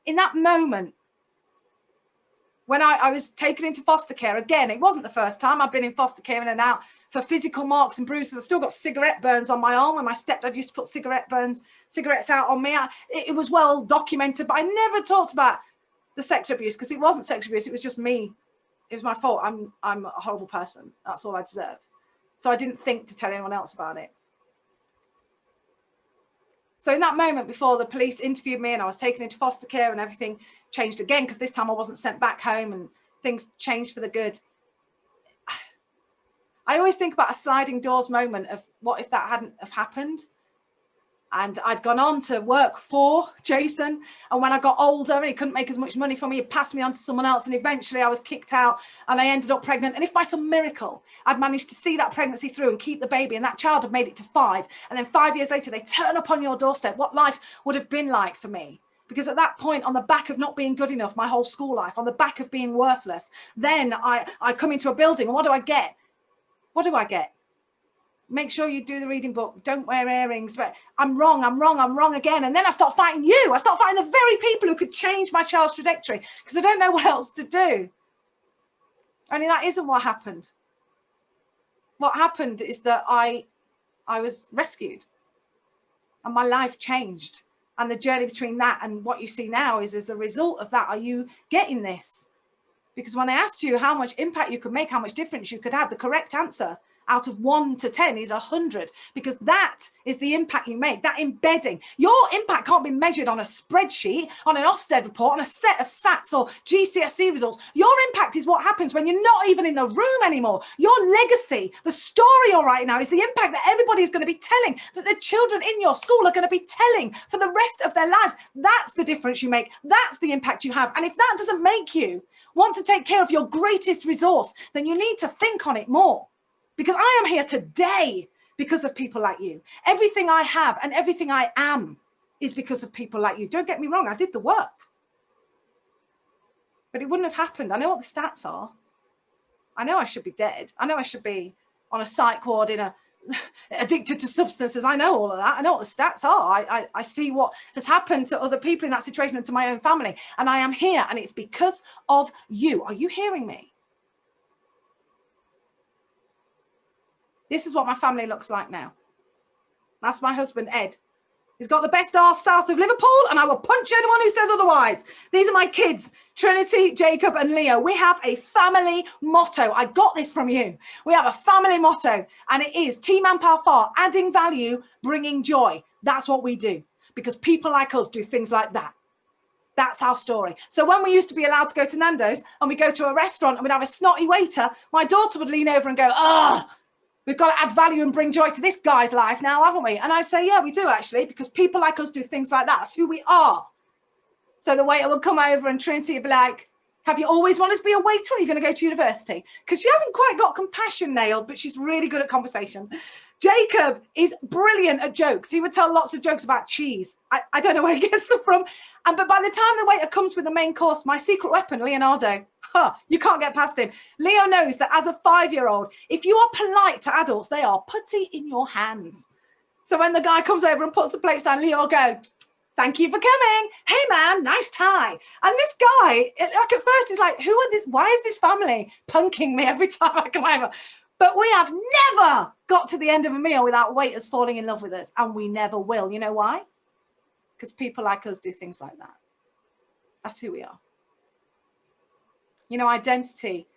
in that moment, when I was taken into foster care, again, it wasn't the first time. I've been in foster care in and out for physical marks and bruises. I've still got cigarette burns on my arm when my stepdad used to put cigarettes out on me. It was well documented, but I never talked about the sexual abuse because it wasn't sexual abuse. It was just me. It was my fault. I'm a horrible person. That's all I deserve. So I didn't think to tell anyone else about it. So in that moment before the police interviewed me and I was taken into foster care and everything changed again, because this time I wasn't sent back home and things changed for the good. I always think about a sliding doors moment of what if that hadn't have happened. And I'd gone on to work for Jason. And when I got older and he couldn't make as much money for me, he passed me on to someone else. And eventually I was kicked out and I ended up pregnant. And if by some miracle I'd managed to see that pregnancy through and keep the baby, and that child had made it to 5, and then 5 years later they turn up on your doorstep, what life would have been like for me? Because at that point, on the back of not being good enough, my whole school life, on the back of being worthless, then I come into a building and what do I get? What do I get? Make sure you do the reading book. Don't wear earrings. But I'm wrong again. And then I start fighting you. I start fighting the very people who could change my child's trajectory because I don't know what else to do. Only that isn't what happened. What happened is that I was rescued and my life changed. And the journey between that and what you see now is as a result of that. Are you getting this? Because when I asked you how much impact you could make, how much difference you could have, the correct answer out of 1 to 10 is 100, because that is the impact you make, that embedding. Your impact can't be measured on a spreadsheet, on an Ofsted report, on a set of SATs or GCSE results. Your impact is what happens when you're not even in the room anymore. Your legacy, the story you're writing now, is the impact that everybody is going to be telling, that the children in your school are going to be telling for the rest of their lives. That's the difference you make. That's the impact you have. And if that doesn't make you want to take care of your greatest resource, then you need to think on it more. Because I am here today because of people like you. Everything I have and everything I am is because of people like you. Don't get me wrong, I did the work. But it wouldn't have happened. I know what the stats are. I know I should be dead. I know I should be on a psych ward addicted to substances. I know all of that. I know what the stats are. I see what has happened to other people in that situation and to my own family. And I am here, and it's because of you. Are you hearing me? This is what my family looks like now. That's my husband, Ed. He's got the best arse south of Liverpool, and I will punch anyone who says otherwise. These are my kids, Trinity, Jacob, and Leo. We have a family motto. I got this from you. We have a family motto, and it is Team Ampaw-Farr, adding value, bringing joy. That's what we do, because people like us do things like that. That's our story. So when we used to be allowed to go to Nando's and we go to a restaurant and we'd have a snotty waiter, my daughter would lean over and go, "Oh, we've got to add value and bring joy to this guy's life now, haven't we?" And I'd say, "Yeah, we do actually, because people like us do things like that. That's who we are." So the waiter would come over and Trinity would be like, "Have you always wanted to be a waiter, or are you going to go to university?" Because she hasn't quite got compassion nailed, but she's really good at conversation. Jacob is brilliant at jokes. He would tell lots of jokes about cheese. I don't know where he gets them from. But by the time the waiter comes with the main course, my secret weapon, Leonardo, you can't get past him. Leo knows that as a 5-year-old, if you are polite to adults, they are putty in your hands. So when the guy comes over and puts the plates down, Leo will go, "Thank you for coming. Hey, man, nice tie." And this guy, like at first, he's like, "Who are this? Why is this family punking me every time I come over?" But we have never got to the end of a meal without waiters falling in love with us. And we never will. You know why? Because people like us do things like that. That's who we are. You know, identity.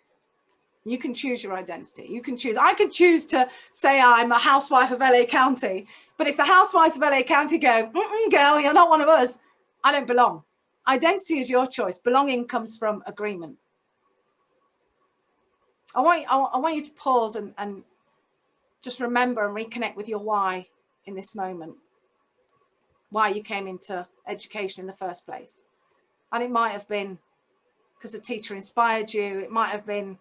You can choose your identity. You can choose. I could choose to say I'm a housewife of LA County. But if the housewives of LA County go, "Girl, you're not one of us," I don't belong. Identity is your choice. Belonging comes from agreement. I want you to pause and just remember and reconnect with your why in this moment. Why you came into education in the first place. And it might have been because a teacher inspired you. It might have been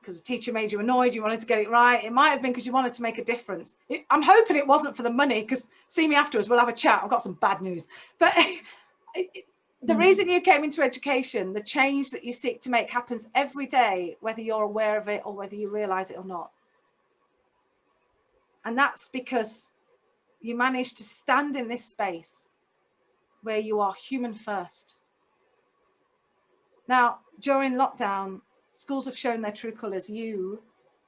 because the teacher made you annoyed, you wanted to get it right. It might have been because you wanted to make a difference. I'm hoping it wasn't for the money, because see me afterwards, we'll have a chat. I've got some bad news. But the reason you came into education, the change that you seek to make happens every day, whether you're aware of it or whether you realize it or not. And that's because you managed to stand in this space where you are human first. Now, during lockdown, schools have shown their true colours. You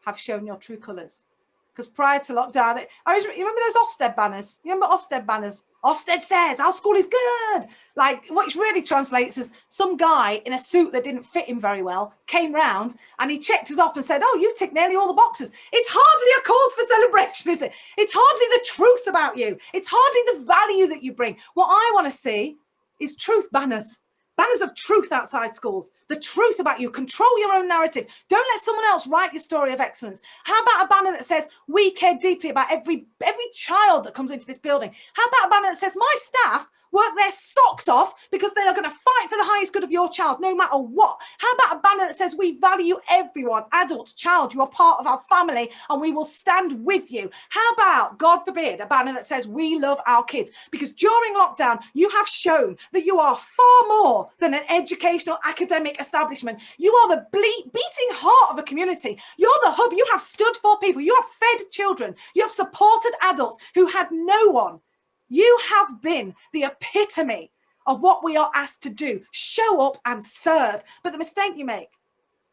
have shown your true colours. Because prior to lockdown, you remember those Ofsted banners? You remember Ofsted banners? Ofsted says our school is good. Like, what really translates as some guy in a suit that didn't fit him very well came round and he checked us off and said, "Oh, you tick nearly all the boxes." It's hardly a cause for celebration, is it? It's hardly the truth about you. It's hardly the value that you bring. What I want to see is truth banners. Banners of truth outside schools, the truth about you. Control your own narrative. Don't let someone else write your story of excellence. How about a banner that says, "We care deeply about every child that comes into this building"? How about a banner that says, "My staff work their socks off because they are going to fight for the highest good of your child, no matter what"? How about a banner that says, "We value everyone, adult, child, you are part of our family and we will stand with you"? How about, God forbid, a banner that says, "We love our kids"? Because during lockdown, you have shown that you are far more than an educational academic establishment. You are the beating heart of a community. You're the hub. You have stood for people. You have fed children. You have supported adults who had no one. You have been the epitome of what we are asked to do. Show up and serve. But the mistake you make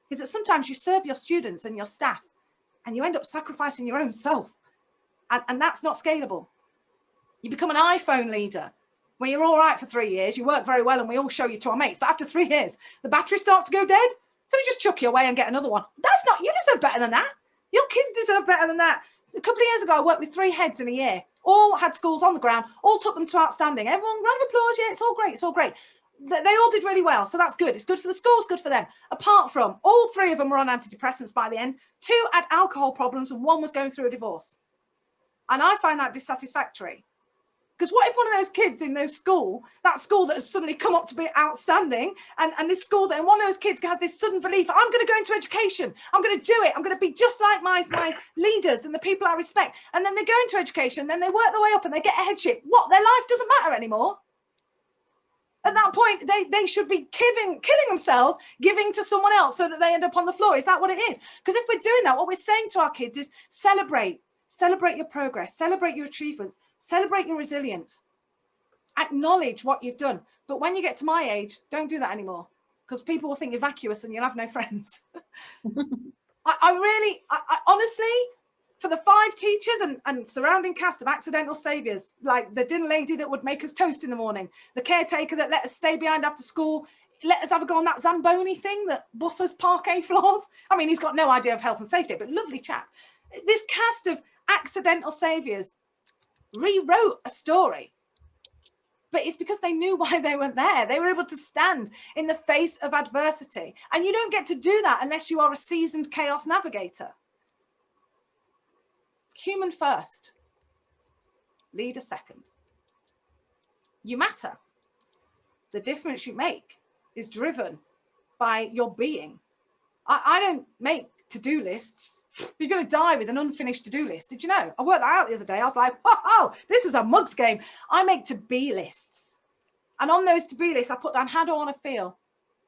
is that sometimes you serve your students and your staff and you end up sacrificing your own self. And that's not scalable. You become an iPhone leader where you're all right for 3 years. You work very well and we all show you to our mates. But after 3 years, the battery starts to go dead. So you just chuck you away and get another one. That's not, you deserve better than that. Your kids deserve better than that. A couple of years ago, I worked with 3 heads in a year. All had schools on the ground, all took them to outstanding. Everyone, round of applause, yeah, it's all great, it's all great. They all did really well, so that's good. It's good for the schools, good for them. Apart from, all 3 of them were on antidepressants by the end. 2 had alcohol problems and 1 was going through a divorce. And I find that dissatisfactory. Because what if one of those kids in those school, that school that has suddenly come up to be outstanding, and this school that, and one of those kids has this sudden belief, "I'm going to go into education, I'm going to do it, I'm going to be just like my leaders and the people I respect." And then they go into education, then they work their way up and they get a headship. What? Their life doesn't matter anymore. At that point, they should be killing themselves, giving to someone else so that they end up on the floor. Is that what it is? Because if we're doing that, what we're saying to our kids is celebrate your progress, celebrate your achievements, celebrate your resilience, acknowledge what you've done. But when you get to my age, don't do that anymore, because people will think you're vacuous and you'll have no friends. I honestly, for the 5 teachers and surrounding cast of accidental saviours, like the dinner lady that would make us toast in the morning, the caretaker that let us stay behind after school, let us have a go on that Zamboni thing that buffers parquet floors. I mean, he's got no idea of health and safety, but lovely chap. This cast of accidental saviours rewrote a story but it's because they knew why they went there. They were able to stand in the face of adversity. And you don't get to do that unless you are a seasoned chaos navigator. Human first, leader second. You matter. The difference you make is driven by your being. I don't make to-do lists. You're going to die with an unfinished to-do list. Did you know? I worked that out the other day. I was like, oh, this is a mug's game. I make to-be lists. And on those to-be lists, I put down, how do I want to feel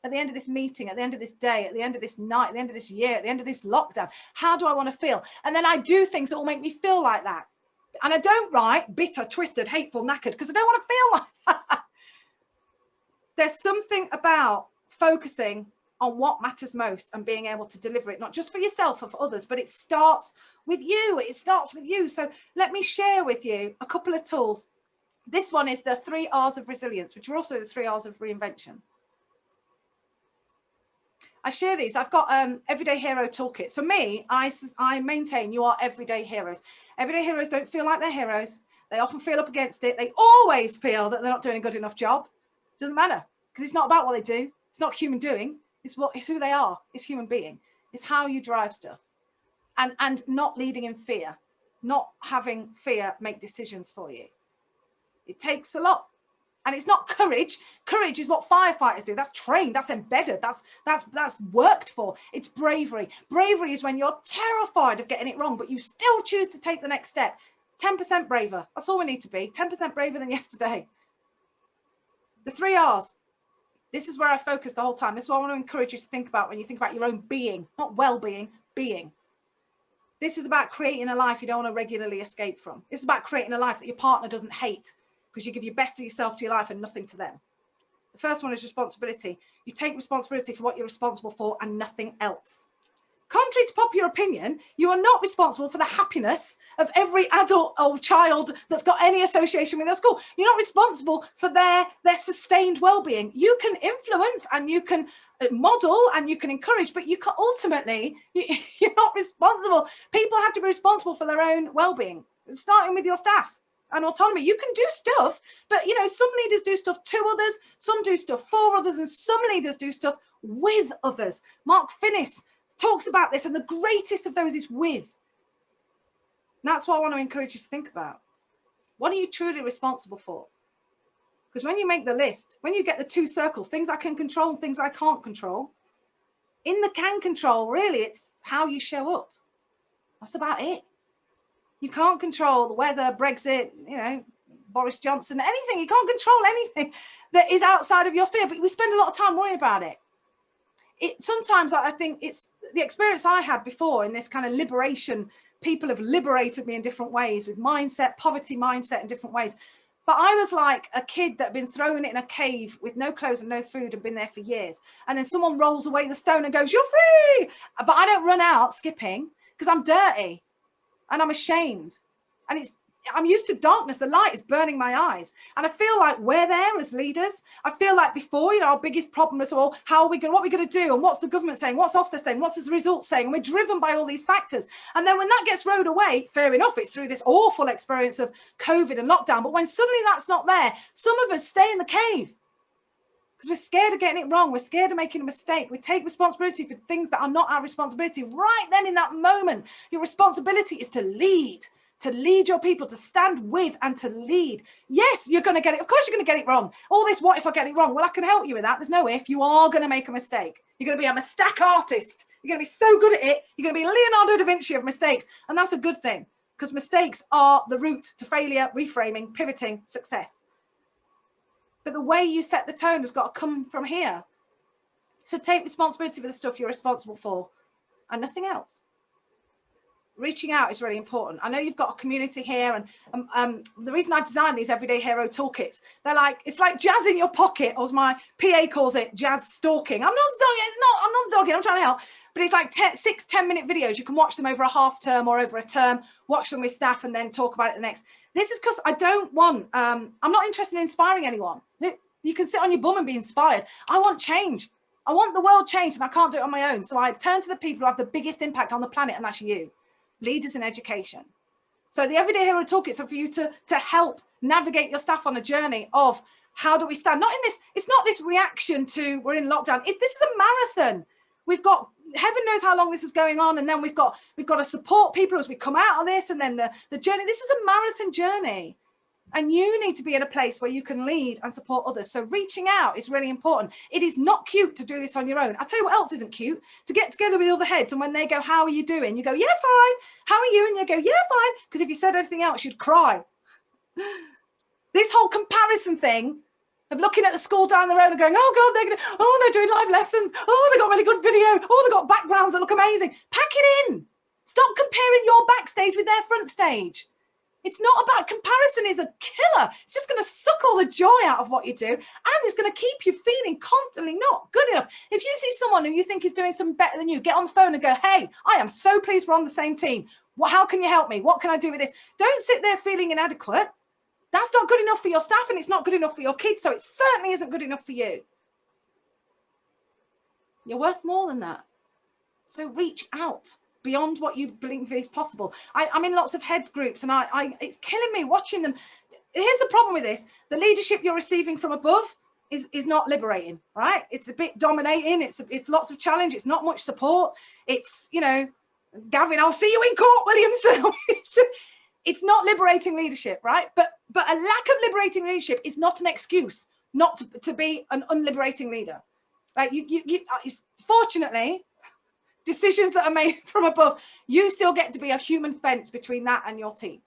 at the end of this meeting, at the end of this day, at the end of this night, at the end of this year, at the end of this lockdown? How do I want to feel? And then I do things that will make me feel like that. And I don't write bitter, twisted, hateful, knackered, because I don't want to feel like that. There's something about focusing on what matters most and being able to deliver it, not just for yourself or for others, but it starts with you. It starts with you. So let me share with you a couple of tools. This one is the 3 R's of resilience, which are also the 3 R's of reinvention. I share these. I've got everyday hero toolkits. For me, I maintain you are everyday heroes. Everyday heroes don't feel like they're heroes. They often feel up against it. They always feel that they're not doing a good enough job. Doesn't matter, because it's not about what they do. It's not human doing. It's who they are. It's human being. It's how you drive stuff, and not leading in fear, not having fear make decisions for you. It takes a lot, and it's not courage. Courage is what firefighters do. That's trained. That's embedded. That's worked for. It's bravery. Bravery is when you're terrified of getting it wrong, but you still choose to take the next step. 10% braver. That's all we need to be. 10% braver than yesterday. The 3 R's. This is where I focus the whole time. This is what I want to encourage you to think about when you think about your own being, not well-being, being. This is about creating a life you don't want to regularly escape from. It's about creating a life that your partner doesn't hate, because you give your best of yourself to your life and nothing to them. The first one is responsibility. You take responsibility for what you're responsible for and nothing else. Contrary to popular opinion, you are not responsible for the happiness of every adult or child that's got any association with their school. You're not responsible for their sustained well-being. You can influence and you can model and you can encourage, but you can ultimately, you're not responsible. People have to be responsible for their own well-being, starting with your staff and autonomy. You can do stuff, but you know, some leaders do stuff to others, some do stuff for others, and some leaders do stuff with others. Mark Finnis talks about this, and the greatest of those is with. And that's what I want to encourage you to think about. What are you truly responsible for? Because when you make the list, when you get the 2 circles, things I can control and things I can't control, in the can control, really, it's how you show up. That's about it. You can't control the weather, Brexit, you know, Boris Johnson, anything. You can't control anything that is outside of your sphere, but we spend a lot of time worrying about it. Sometimes I think it's the experience I had before in this kind of liberation. People have liberated me in different ways with mindset, poverty mindset in different ways. But I was like a kid that had been thrown in a cave with no clothes and no food and been there for years. And then someone rolls away the stone and goes, "You're free." But I don't run out skipping because I'm dirty and I'm ashamed. And I'm used to darkness. The light is burning my eyes. And I feel like we're there as leaders. I feel like before, you know, our biggest problem is, well, what are we going to do? And what's the government saying? What's Ofsted saying? What's the results saying? And we're driven by all these factors. And then when that gets rode away, fair enough, it's through this awful experience of COVID and lockdown. But when suddenly that's not there, some of us stay in the cave because we're scared of getting it wrong. We're scared of making a mistake. We take responsibility for things that are not our responsibility. Right then in that moment, your responsibility is to lead your people, to stand with and to lead. Yes, you're going to get it. Of course, you're going to get it wrong. All this, what if I get it wrong? Well, I can help you with that. There's no if. You are going to make a mistake. You're going to be a mistake artist. You're going to be so good at it. You're going to be Leonardo da Vinci of mistakes. And that's a good thing, because mistakes are the route to failure, reframing, pivoting, success. But the way you set the tone has got to come from here. So take responsibility for the stuff you're responsible for and nothing else. Reaching out is really important. I know you've got a community here, and the reason I designed these everyday hero toolkits, they're like, it's like jazz in your pocket, or as my PA calls it, jazz stalking. I'm not stalking, I'm trying to help. But it's like 6-10-minute videos. You can watch them over a half term or over a term, watch them with staff and then talk about it the next. This is because I don't want, I'm not interested in inspiring anyone. You can sit on your bum and be inspired. I want change. I want the world changed, and I can't do it on my own. So I turn to the people who have the biggest impact on the planet, and that's you. Leaders in education. So the Everyday Hero Toolkits are for you to help navigate your staff on a journey of how do we stand? Not in this, it's not this reaction to we're in lockdown. This is a marathon. We've got, heaven knows how long this is going on. And then we've got to support people as we come out of this. And then the journey, this is a marathon journey. And you need to be in a place where you can lead and support others. So reaching out is really important. It is not cute to do this on your own. I'll tell you what else isn't cute: to get together with other heads. And when they go, how are you doing? You go, yeah, fine. How are you? And you go, yeah, fine. Because if you said anything else, you'd cry. This whole comparison thing of looking at the school down the road and going, oh God, they're doing live lessons. Oh, they got really good video. Oh, they got backgrounds that look amazing. Pack it in. Stop comparing your backstage with their front stage. It's not about, comparison is a killer. It's just going to suck all the joy out of what you do. And it's going to keep you feeling constantly not good enough. If you see someone who you think is doing something better than you, get on the phone and go, hey, I am so pleased we're on the same team. How can you help me? What can I do with this? Don't sit there feeling inadequate. That's not good enough for your staff, and it's not good enough for your kids. So it certainly isn't good enough for you. You're worth more than that. So reach out beyond what you believe is possible. I'm in lots of heads groups, and it's killing me watching them. Here's the problem with this: the leadership you're receiving from above is not liberating, right? It's a bit dominating. It's lots of challenge. It's not much support. It's, you know, Gavin, I'll see you in court, Williamson. It's not liberating leadership, right? But a lack of liberating leadership is not an excuse not to be an unliberating leader. Right? Fortunately, decisions that are made from above, you still get to be a human fence between that and your team.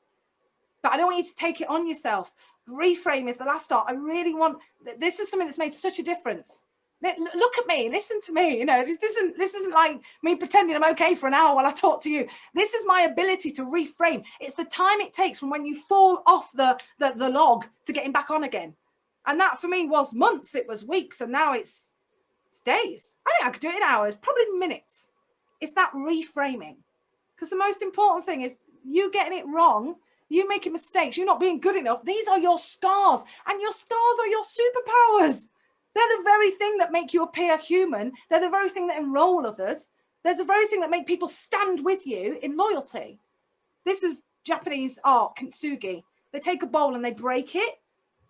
But I don't want you to take it on yourself. Reframe is the last start. I really want, this is something that's made such a difference. Look at me, listen to me. You know, this isn't like me pretending I'm okay for an hour while I talk to you. This is my ability to reframe. It's the time it takes from when you fall off the log to getting back on again. And that for me was months, it was weeks, and now it's days. I think I could do it in hours, probably minutes. It's that reframing. Because the most important thing is you getting it wrong, you making mistakes, you not being good enough. These are your scars, and your scars are your superpowers. They're the very thing that make you appear human. They're the very thing that enroll others. They're the very thing that make people stand with you in loyalty. This is Japanese art, kintsugi. They take a bowl and they break it,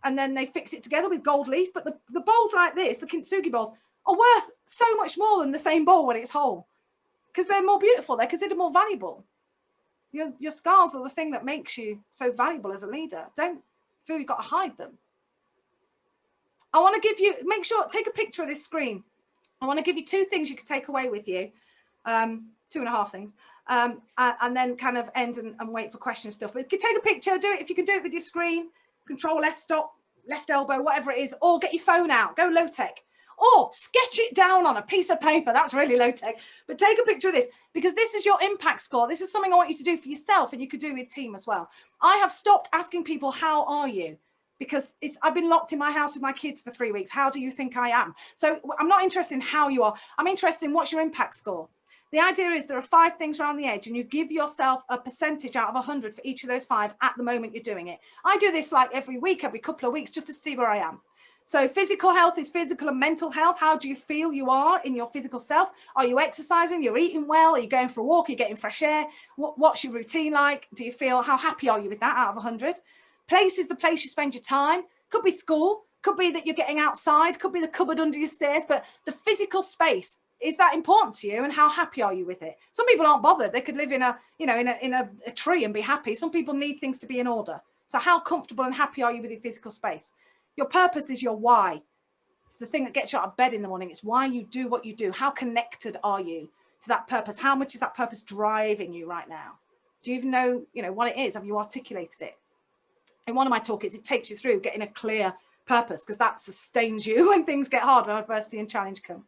and then they fix it together with gold leaf. But the bowls like this, the kintsugi bowls, are worth so much more than the same bowl when it's whole, because they're more beautiful. They're considered more valuable. Your scars are the thing that makes you so valuable as a leader. Don't feel you've got to hide them. I want to give you, make sure, take a picture of this screen. I want to give you 2 things you could take away with you, 2.5 things, and then kind of end and wait for question stuff. But you can take a picture, do it. If you can do it with your screen, Control F, stop, left elbow, whatever it is, or get your phone out, go low tech, or sketch it down on a piece of paper. That's really low tech, but take a picture of this, because this is your impact score. This is something I want you to do for yourself, and you could do with team as well. I have stopped asking people, how are you? Because I've been locked in my house with my kids for 3 weeks. How do you think I am? So I'm not interested in how you are. I'm interested in what's your impact score. The idea is there are 5 things around the edge, and you give yourself a percentage out of 100 for each of those 5 at the moment you're doing it. I do this like every week, every couple of weeks, just to see where I am. So physical health is physical and mental health. How do you feel you are in your physical self? Are you exercising? You're eating well? Are you going for a walk? Are you getting fresh air? What's your routine like? Do you feel, how happy are you with that out of 100? Place is the place you spend your time. Could be school, could be that you're getting outside, could be the cupboard under your stairs, but the physical space, is that important to you, and how happy are you with it? Some people aren't bothered. They could live in a tree and be happy. Some people need things to be in order. So how comfortable and happy are you with your physical space? Your purpose is your why. It's the thing that gets you out of bed in the morning. It's why you do what you do. How connected are you to that purpose? How much is that purpose driving you right now? Do you even know, what it is? Have you articulated it? In one of my toolkits, it takes you through getting a clear purpose, because that sustains you when things get hard, when adversity and challenge come.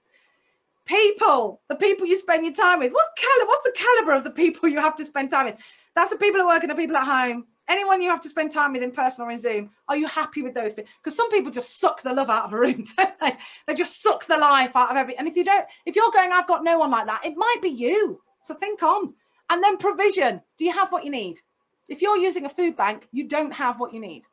People, the people you spend your time with. What's the caliber of the people you have to spend time with? That's the people at work and the people at home. Anyone you have to spend time with in person or in Zoom, are you happy with those people? Because some people just suck the love out of a room, don't they? They just suck the life out of everything. And if you're going, I've got no one like that, it might be you. So think on. And then provision. Do you have what you need? If you're using a food bank, you don't have what you need.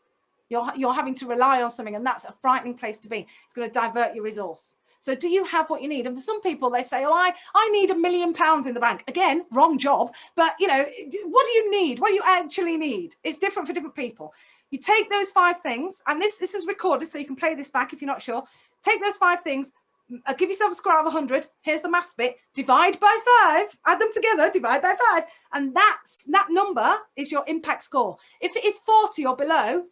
You're having to rely on something, and that's a frightening place to be. It's going to divert your resource. So do you have what you need? And for some people, they say, oh, I need £1 million in the bank. Again, wrong job. But, you know, what do you need? What do you actually need? It's different for different people. You take those 5 things, and this is recorded, so you can play this back if you're not sure. Take those 5 things, give yourself a score out of 100. Here's the maths bit. Divide by 5, add them together, divide by 5. And that number is your impact score. If it is 40 or below,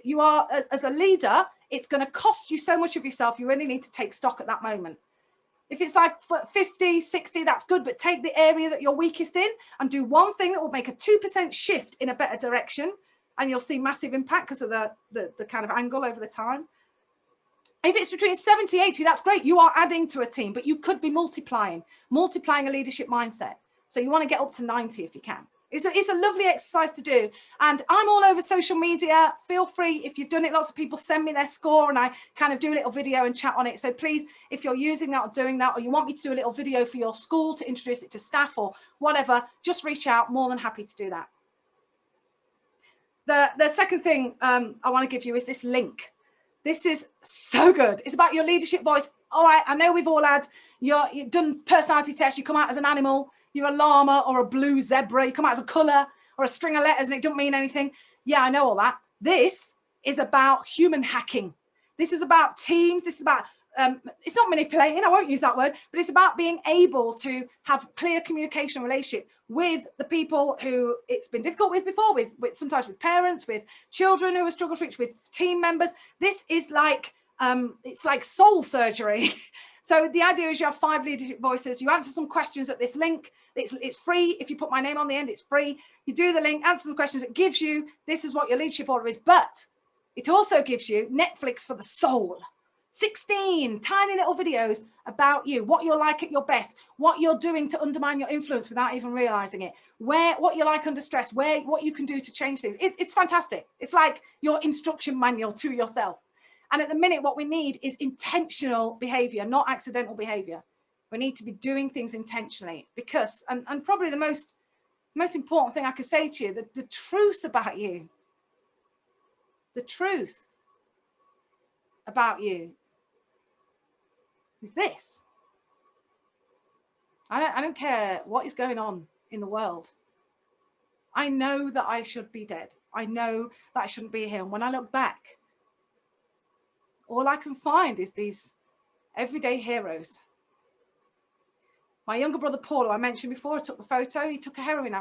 you are, as a leader, it's going to cost you so much of yourself. You really need to take stock at that moment. If it's like 50, 60, that's good. But take the area that you're weakest in and do one thing that will make a 2% shift in a better direction. And you'll see massive impact because of the kind of angle over the time. If it's between 70, 80, that's great. You are adding to a team, but you could be multiplying a leadership mindset. So you want to get up to 90 if you can. It's a lovely exercise to do. And I'm all over social media. Feel free, if you've done it, lots of people send me their score and I kind of do a little video and chat on it. So please, if you're using that or doing that, or you want me to do a little video for your school to introduce it to staff or whatever, just reach out. More than happy to do that. The second thing I want to give you is this link. This is so good. It's about your leadership voice. All right, I know we've all had you've done personality tests. You come out as an animal. You're a llama or a blue zebra. You come out as a colour or a string of letters and it doesn't mean anything. Yeah, I know all that. This is about human hacking. This is about teams. This is about, it's not manipulating, I won't use that word, but it's about being able to have clear communication relationship with the people who it's been difficult with before, with sometimes with parents, with children who are struggle to reach, with team members. This is like, it's like soul surgery. So the idea is you have 5 leadership voices. You answer some questions at this link. It's free. If you put my name on the end, it's free. You do the link, answer some questions. It gives you, this is what your leadership order is. But it also gives you Netflix for the soul. 16 tiny little videos about you, what you're like at your best, what you're doing to undermine your influence without even realizing it, what you're like under stress, what you can do to change things. It's fantastic. It's like your instruction manual to yourself. And at the minute, what we need is intentional behavior, not accidental behavior. We need to be doing things intentionally because, and probably the most important thing I could say to you, the truth about you, the truth about you is this. I don't care what is going on in the world. I know that I should be dead. I know that I shouldn't be here. And when I look back, all I can find is these everyday heroes. My younger brother, Paul, who I mentioned before, I took the photo. He took a heroin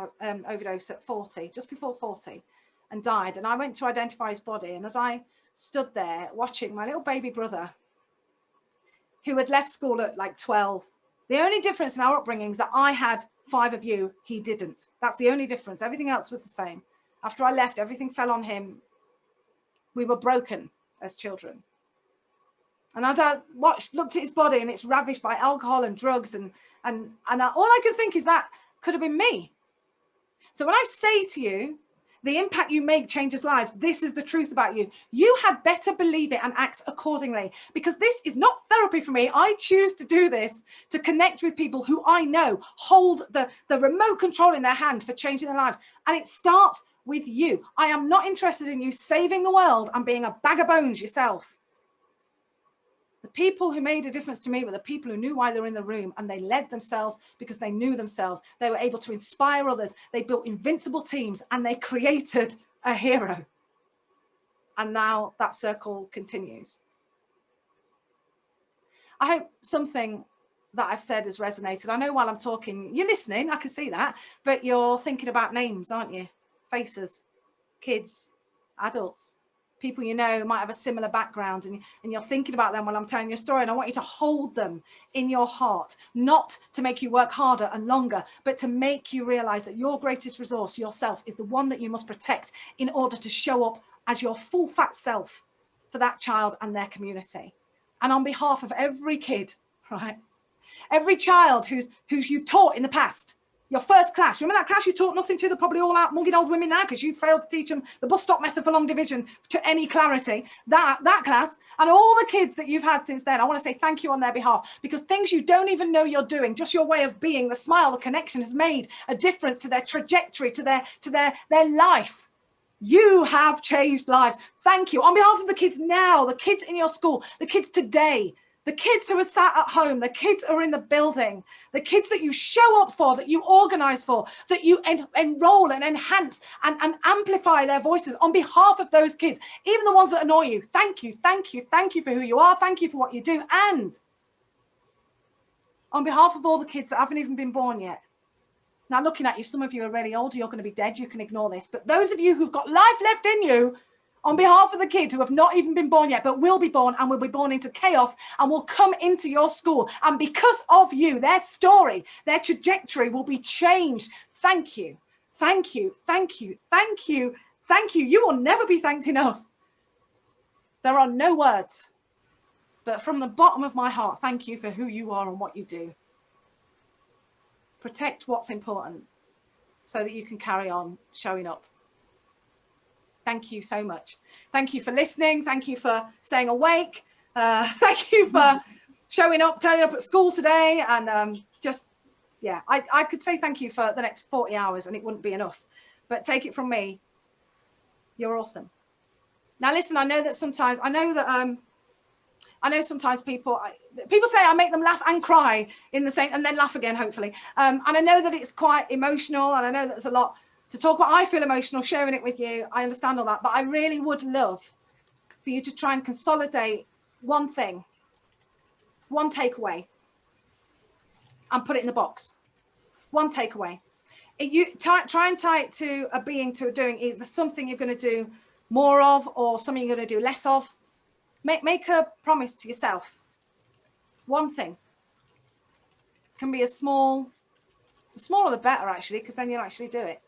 overdose at 40, just before 40, and died. And I went to identify his body. And as I stood there watching my little baby brother, who had left school at like 12, the only difference in our upbringing is that I had 5 of you, he didn't. That's the only difference. Everything else was the same. After I left, everything fell on him. We were broken as children. And as I looked at his body and it's ravished by alcohol and drugs and all I could think is that could have been me. So when I say to you, the impact you make changes lives, this is the truth about you. You had better believe it and act accordingly, because this is not therapy for me. I choose to do this to connect with people who I know hold the remote control in their hand for changing their lives. And it starts with you. I am not interested in you saving the world and being a bag of bones yourself. The people who made a difference to me were the people who knew why they were in the room, and they led themselves because they knew themselves. They were able to inspire others. They built invincible teams and they created a hero. And now that circle continues. I hope something that I've said has resonated. I know while I'm talking, you're listening, I can see that, but you're thinking about names, aren't you? Faces, kids, adults. People you know might have a similar background, and you're thinking about them while I'm telling your story, and I want you to hold them in your heart, not to make you work harder and longer, but to make you realize that your greatest resource, yourself, is the one that you must protect in order to show up as your full fat self for that child and their community. And on behalf of every kid, right? Every child who's you've taught in the past. Your first class, remember that class you taught nothing to? They're probably all out mugging old women now because you failed to teach them the bus stop method for long division to any clarity. That class and all the kids that you've had since then, I want to say thank you on their behalf, because things you don't even know you're doing, just your way of being, the smile, the connection, has made a difference to their trajectory, to their life. You have changed lives. Thank you. On behalf of the kids now, the kids in your school, the kids today, The kids who are sat at home, the kids who are in the building, the kids that you show up for, that you organize for, that you enroll and enhance and amplify their voices on behalf of those kids, even the ones that annoy you. Thank you, thank you, thank you for who you are. Thank you for what you do. And on behalf of all the kids that haven't even been born yet. Now, looking at you, some of you are really old, you're going to be dead, you can ignore this. But those of you who've got life left in you, on behalf of the kids who have not even been born yet, but will be born and will be born into chaos and will come into your school. And because of you, their story, their trajectory will be changed. Thank you. Thank you. Thank you. Thank you. Thank you. You will never be thanked enough. There are no words. But from the bottom of my heart, thank you for who you are and what you do. Protect what's important so that you can carry on showing up. Thank you so much. Thank you for listening. Thank you for staying awake. Thank you for showing up, turning up at school today. And yeah, I could say thank you for the next 40 hours and it wouldn't be enough. But take it from me, you're awesome. Now, listen, I know sometimes people say I make them laugh and cry in the same, and then laugh again, hopefully. And I know that it's quite emotional, and I know that there's a lot to talk about. I feel emotional sharing it with you. I understand all that, but I really would love for you to try and consolidate one thing, one takeaway, and put it in the box. One takeaway. You try and tie it to a being, to a doing. Is there something you're going to do more of, or something you're going to do less of? Make a promise to yourself. One thing. Can be as small, the smaller the better, actually, because then you'll actually do it.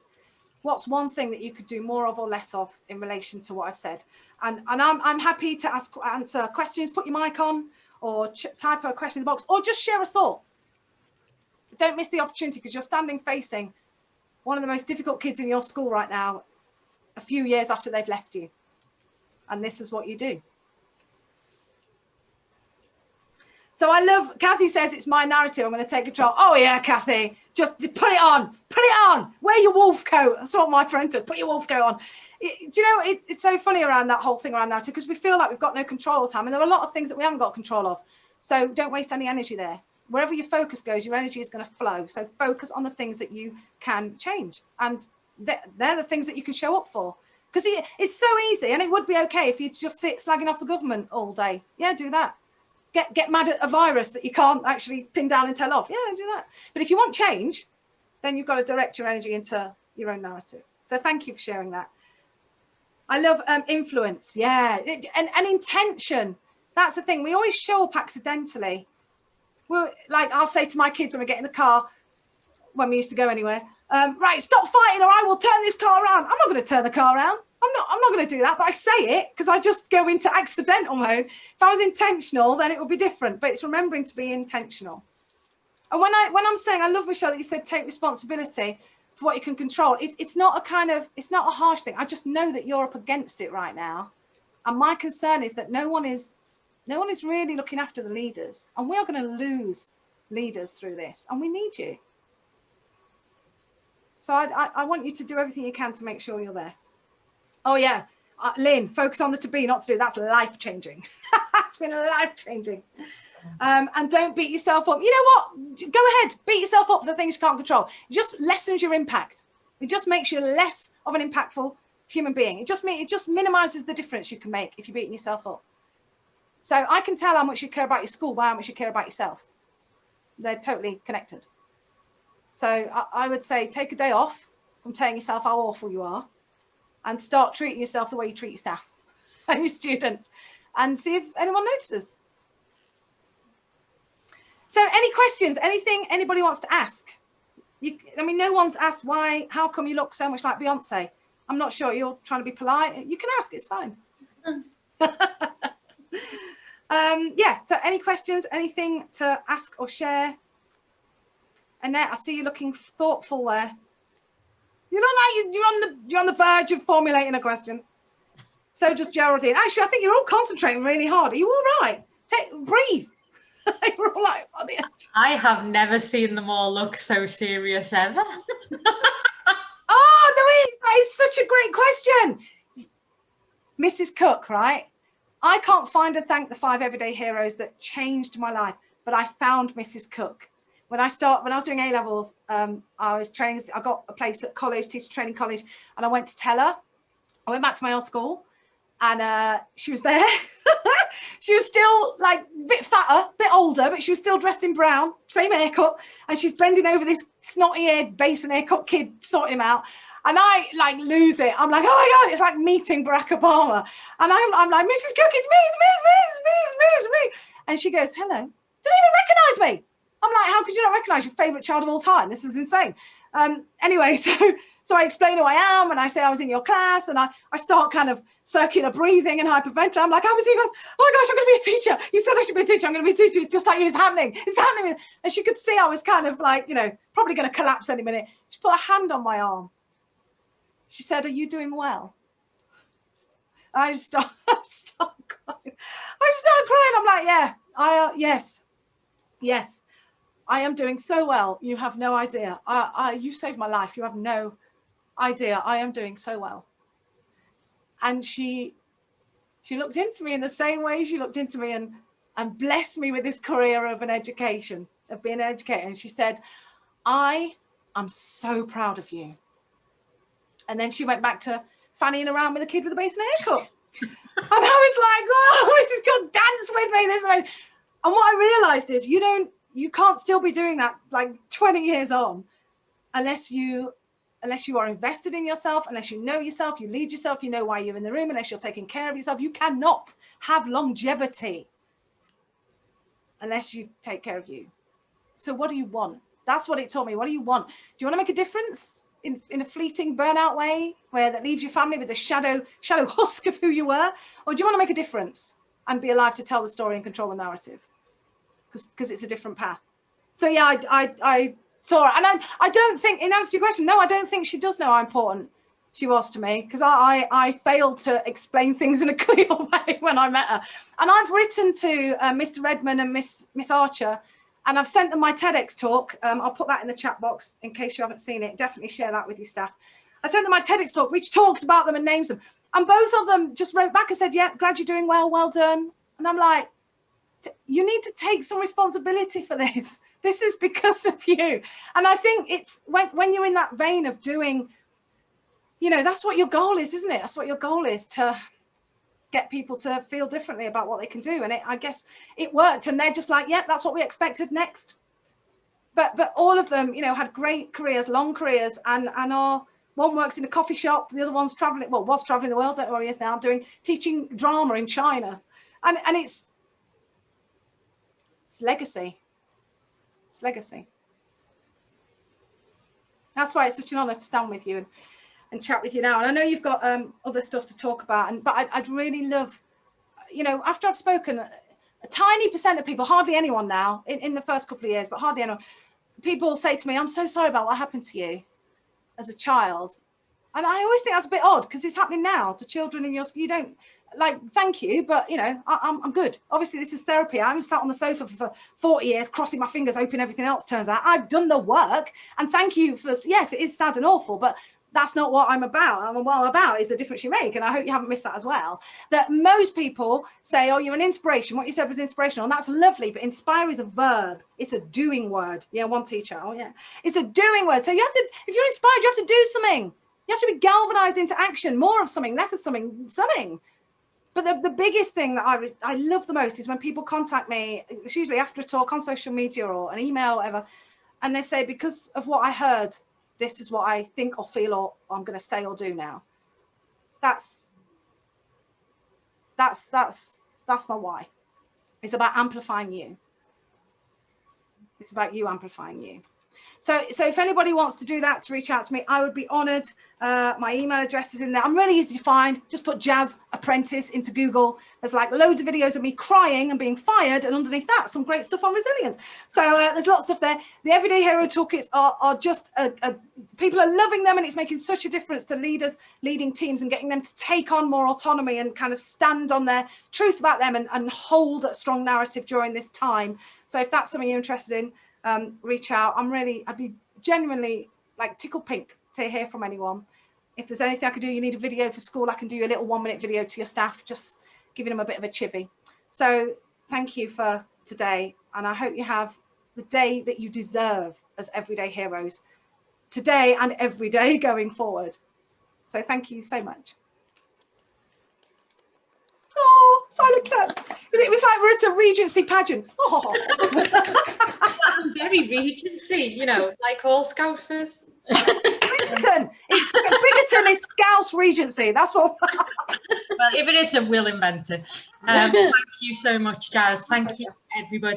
What's one thing that you could do more of or less of in relation to what I've said? And I'm happy to answer questions. Put your mic on, or type a question in the box, or just share a thought. Don't miss the opportunity, because you're standing facing one of the most difficult kids in your school right now, a few years after they've left you. And this is what you do. So I love, Kathy says it's my narrative, I'm going to take control. Oh yeah, Kathy, just put it on, wear your wolf coat. That's what my friend says, put your wolf coat on. Do you know, it's so funny around that whole thing around narrative, because we feel like we've got no control all the time, and there are a lot of things that we haven't got control of. So don't waste any energy there. Wherever your focus goes, your energy is going to flow. So focus on the things that you can change, and they're the things that you can show up for. Because it's so easy, and it would be okay if you just sit slagging off the government all day. Yeah, do that. Get mad at a virus that you can't actually pin down and tell off. Yeah, do that. But if you want change, then you've got to direct your energy into your own narrative. So thank you for sharing that. I love influence. Yeah, and intention. That's the thing. We always show up accidentally. Well, like I'll say to my kids when we get in the car, when we used to go anywhere, right, stop fighting or I will turn this car around. I'm not going to turn the car around. I'm not going to do that, but I say it because I just go into accidental mode. If I was intentional, then it would be different, but it's remembering to be intentional. And when I'm saying, I love, Michelle, that you said take responsibility for what you can control. It's not a harsh thing. I just know that you're up against it right now. And my concern is that no one is really looking after the leaders, and we are going to lose leaders through this, and we need you. So I want you to do everything you can to make sure you're there. Oh yeah, Lynn, focus on the to be, not to do. That's life-changing. It's been life-changing. And don't beat yourself up. You know what? Go ahead, beat yourself up for the things you can't control. It just lessens your impact. It just makes you less of an impactful human being. It just minimizes the difference you can make if you're beating yourself up. So I can tell how much you care about your school by how much you care about yourself. They're totally connected. So I would say take a day off from telling yourself how awful you are, and start treating yourself the way you treat your staff and your students, and see if anyone notices. So any questions, anything anybody wants to ask? I mean, no one's asked how come you look so much like Beyonce? I'm not sure, you're trying to be polite. You can ask, it's fine. Yeah, so any questions, anything to ask or share? Annette, I see you looking thoughtful there. You look like you're on the verge of formulating a question. So just Geraldine. Actually, I think you're all concentrating really hard. Are you all right? Breathe. You're all right on the edge. I have never seen them all look so serious ever. Oh, Louise, that is such a great question. Mrs. Cook, right? I can't find and thank the 5 everyday heroes that changed my life, but I found Mrs. Cook. When I was doing A-levels, I was training, I got a place at college, teacher training college, and I went to tell her. I went back to my old school, and she was there. She was still like a bit fatter, a bit older, but she was still dressed in brown, same haircut, and she's bending over this snotty-haired basin haircut kid, sorting him out. And I like lose it. I'm like, oh my God, it's like meeting Barack Obama. And I'm like, Mrs. Cook, it's me. And she goes, hello. Didn't even recognize me. I'm like, how could you not recognize your favorite child of all time? This is insane. Anyway, so I explain who I am, and I say I was in your class, and I start kind of circular breathing and hyperventilating. I'm like, I was here. Goes, oh my gosh, I'm going to be a teacher. You said I should be a teacher. I'm going to be a teacher. It's just like you. It's happening. It's happening. And she could see I was kind of like, you know, probably going to collapse any minute. She put a hand on my arm. She said, are you doing well? I just start crying. I'm like, yeah, yes. I am doing so well. You have no idea. You saved my life. You have no idea. I am doing so well. And she looked into me in the same way she looked into me and blessed me with this career of an education, of being an educator. And she said, I am so proud of you. And then she went back to fannying around with a kid with a basin haircut. And I was like, oh, Mrs. Cook, dance with me. This way. And what I realized is you can't still be doing that like 20 years on unless you are invested in yourself, unless you know yourself, you lead yourself, you know why you're in the room, unless you're taking care of yourself. You cannot have longevity unless you take care of you. So what do you want? That's what it taught me. What do you want? Do you want to make a difference in a fleeting burnout way where that leaves your family with a shadow husk of who you were? Or do you want to make a difference and be alive to tell the story and control the narrative? Because it's a different path. So yeah, I saw her, and I don't think, in answer to your question, no, I don't think she does know how important she was to me, because I failed to explain things in a clear way when I met her. And I've written to Mr. Redman and Miss Archer, and I've sent them my TEDx talk. I'll put that in the chat box in case you haven't seen it. Definitely share that with your staff. I sent them my TEDx talk, which talks about them and names them. And both of them just wrote back and said, yeah, glad you're doing well, well done. And I'm like, you need to take some responsibility for this. This is because of you. And I think it's when you're in that vein of doing, you know, that's what your goal is, isn't it? That's what your goal is, to get people to feel differently about what they can do. And I guess it worked. And they're just like, yeah, that's what we expected next. But all of them, you know, had great careers, long careers, and one works in a coffee shop, the other one's traveling, well, was traveling the world, don't know where he is now, teaching drama in China. And it's legacy. It's legacy. That's why it's such an honor to stand with you and chat with you now. And I know you've got other stuff to talk about, but I'd really love, you know, after I've spoken, a tiny percent of people, hardly anyone now in the first couple of years, but hardly anyone, people say to me, I'm so sorry about what happened to you as a child. And I always think that's a bit odd, because it's happening now to children in you don't, like, thank you, but, you know, I'm good. Obviously, this is therapy. I'm sat on the sofa for 40 years, crossing my fingers, hoping everything else turns out. I've done the work, and thank you for, yes, it is sad and awful, but that's not what I'm about. What I'm about is the difference you make, and I hope you haven't missed that as well. That most people say, oh, you're an inspiration. What you said was inspirational, and that's lovely, but inspire is a verb. It's a doing word. Yeah, one teacher, oh yeah. It's a doing word. So you have to, if you're inspired, you have to do something. You have to be galvanized into action, more of something, less of something. But the biggest thing that I love the most is when people contact me, it's usually after a talk on social media or an email or whatever, and they say, because of what I heard, this is what I think or feel or I'm going to say or do now. That's my why. It's about amplifying you. It's about you amplifying you. So if anybody wants to do that, to reach out to me, I would be honored. My email address is in there. I'm really easy to find. Just put Jaz Apprentice into Google. There's like loads of videos of me crying and being fired, and underneath that, some great stuff on resilience. So there's lots of stuff there. The Everyday Hero Toolkits are just, people are loving them, and it's making such a difference to leaders, leading teams, and getting them to take on more autonomy and kind of stand on their truth about them and hold a strong narrative during this time. So if that's something you're interested in, reach out. I'd be genuinely like tickled pink to hear from anyone. If there's anything I could do, you need a video for school, I can do a little 1-minute video to your staff. Just giving them a bit of a chivvy. So thank you for today. And I hope you have the day that you deserve as everyday heroes today and every day going forward. So thank you so much. Oh, silent claps. It was like we're at a Regency pageant. Oh. I'm very Regency, you know, like all Scousers. Bridgerton. It's Bridgerton is Scouse Regency. That's what. Well, if it isn't, we'll invent it. Thank you so much, Jaz. Thank you, everybody.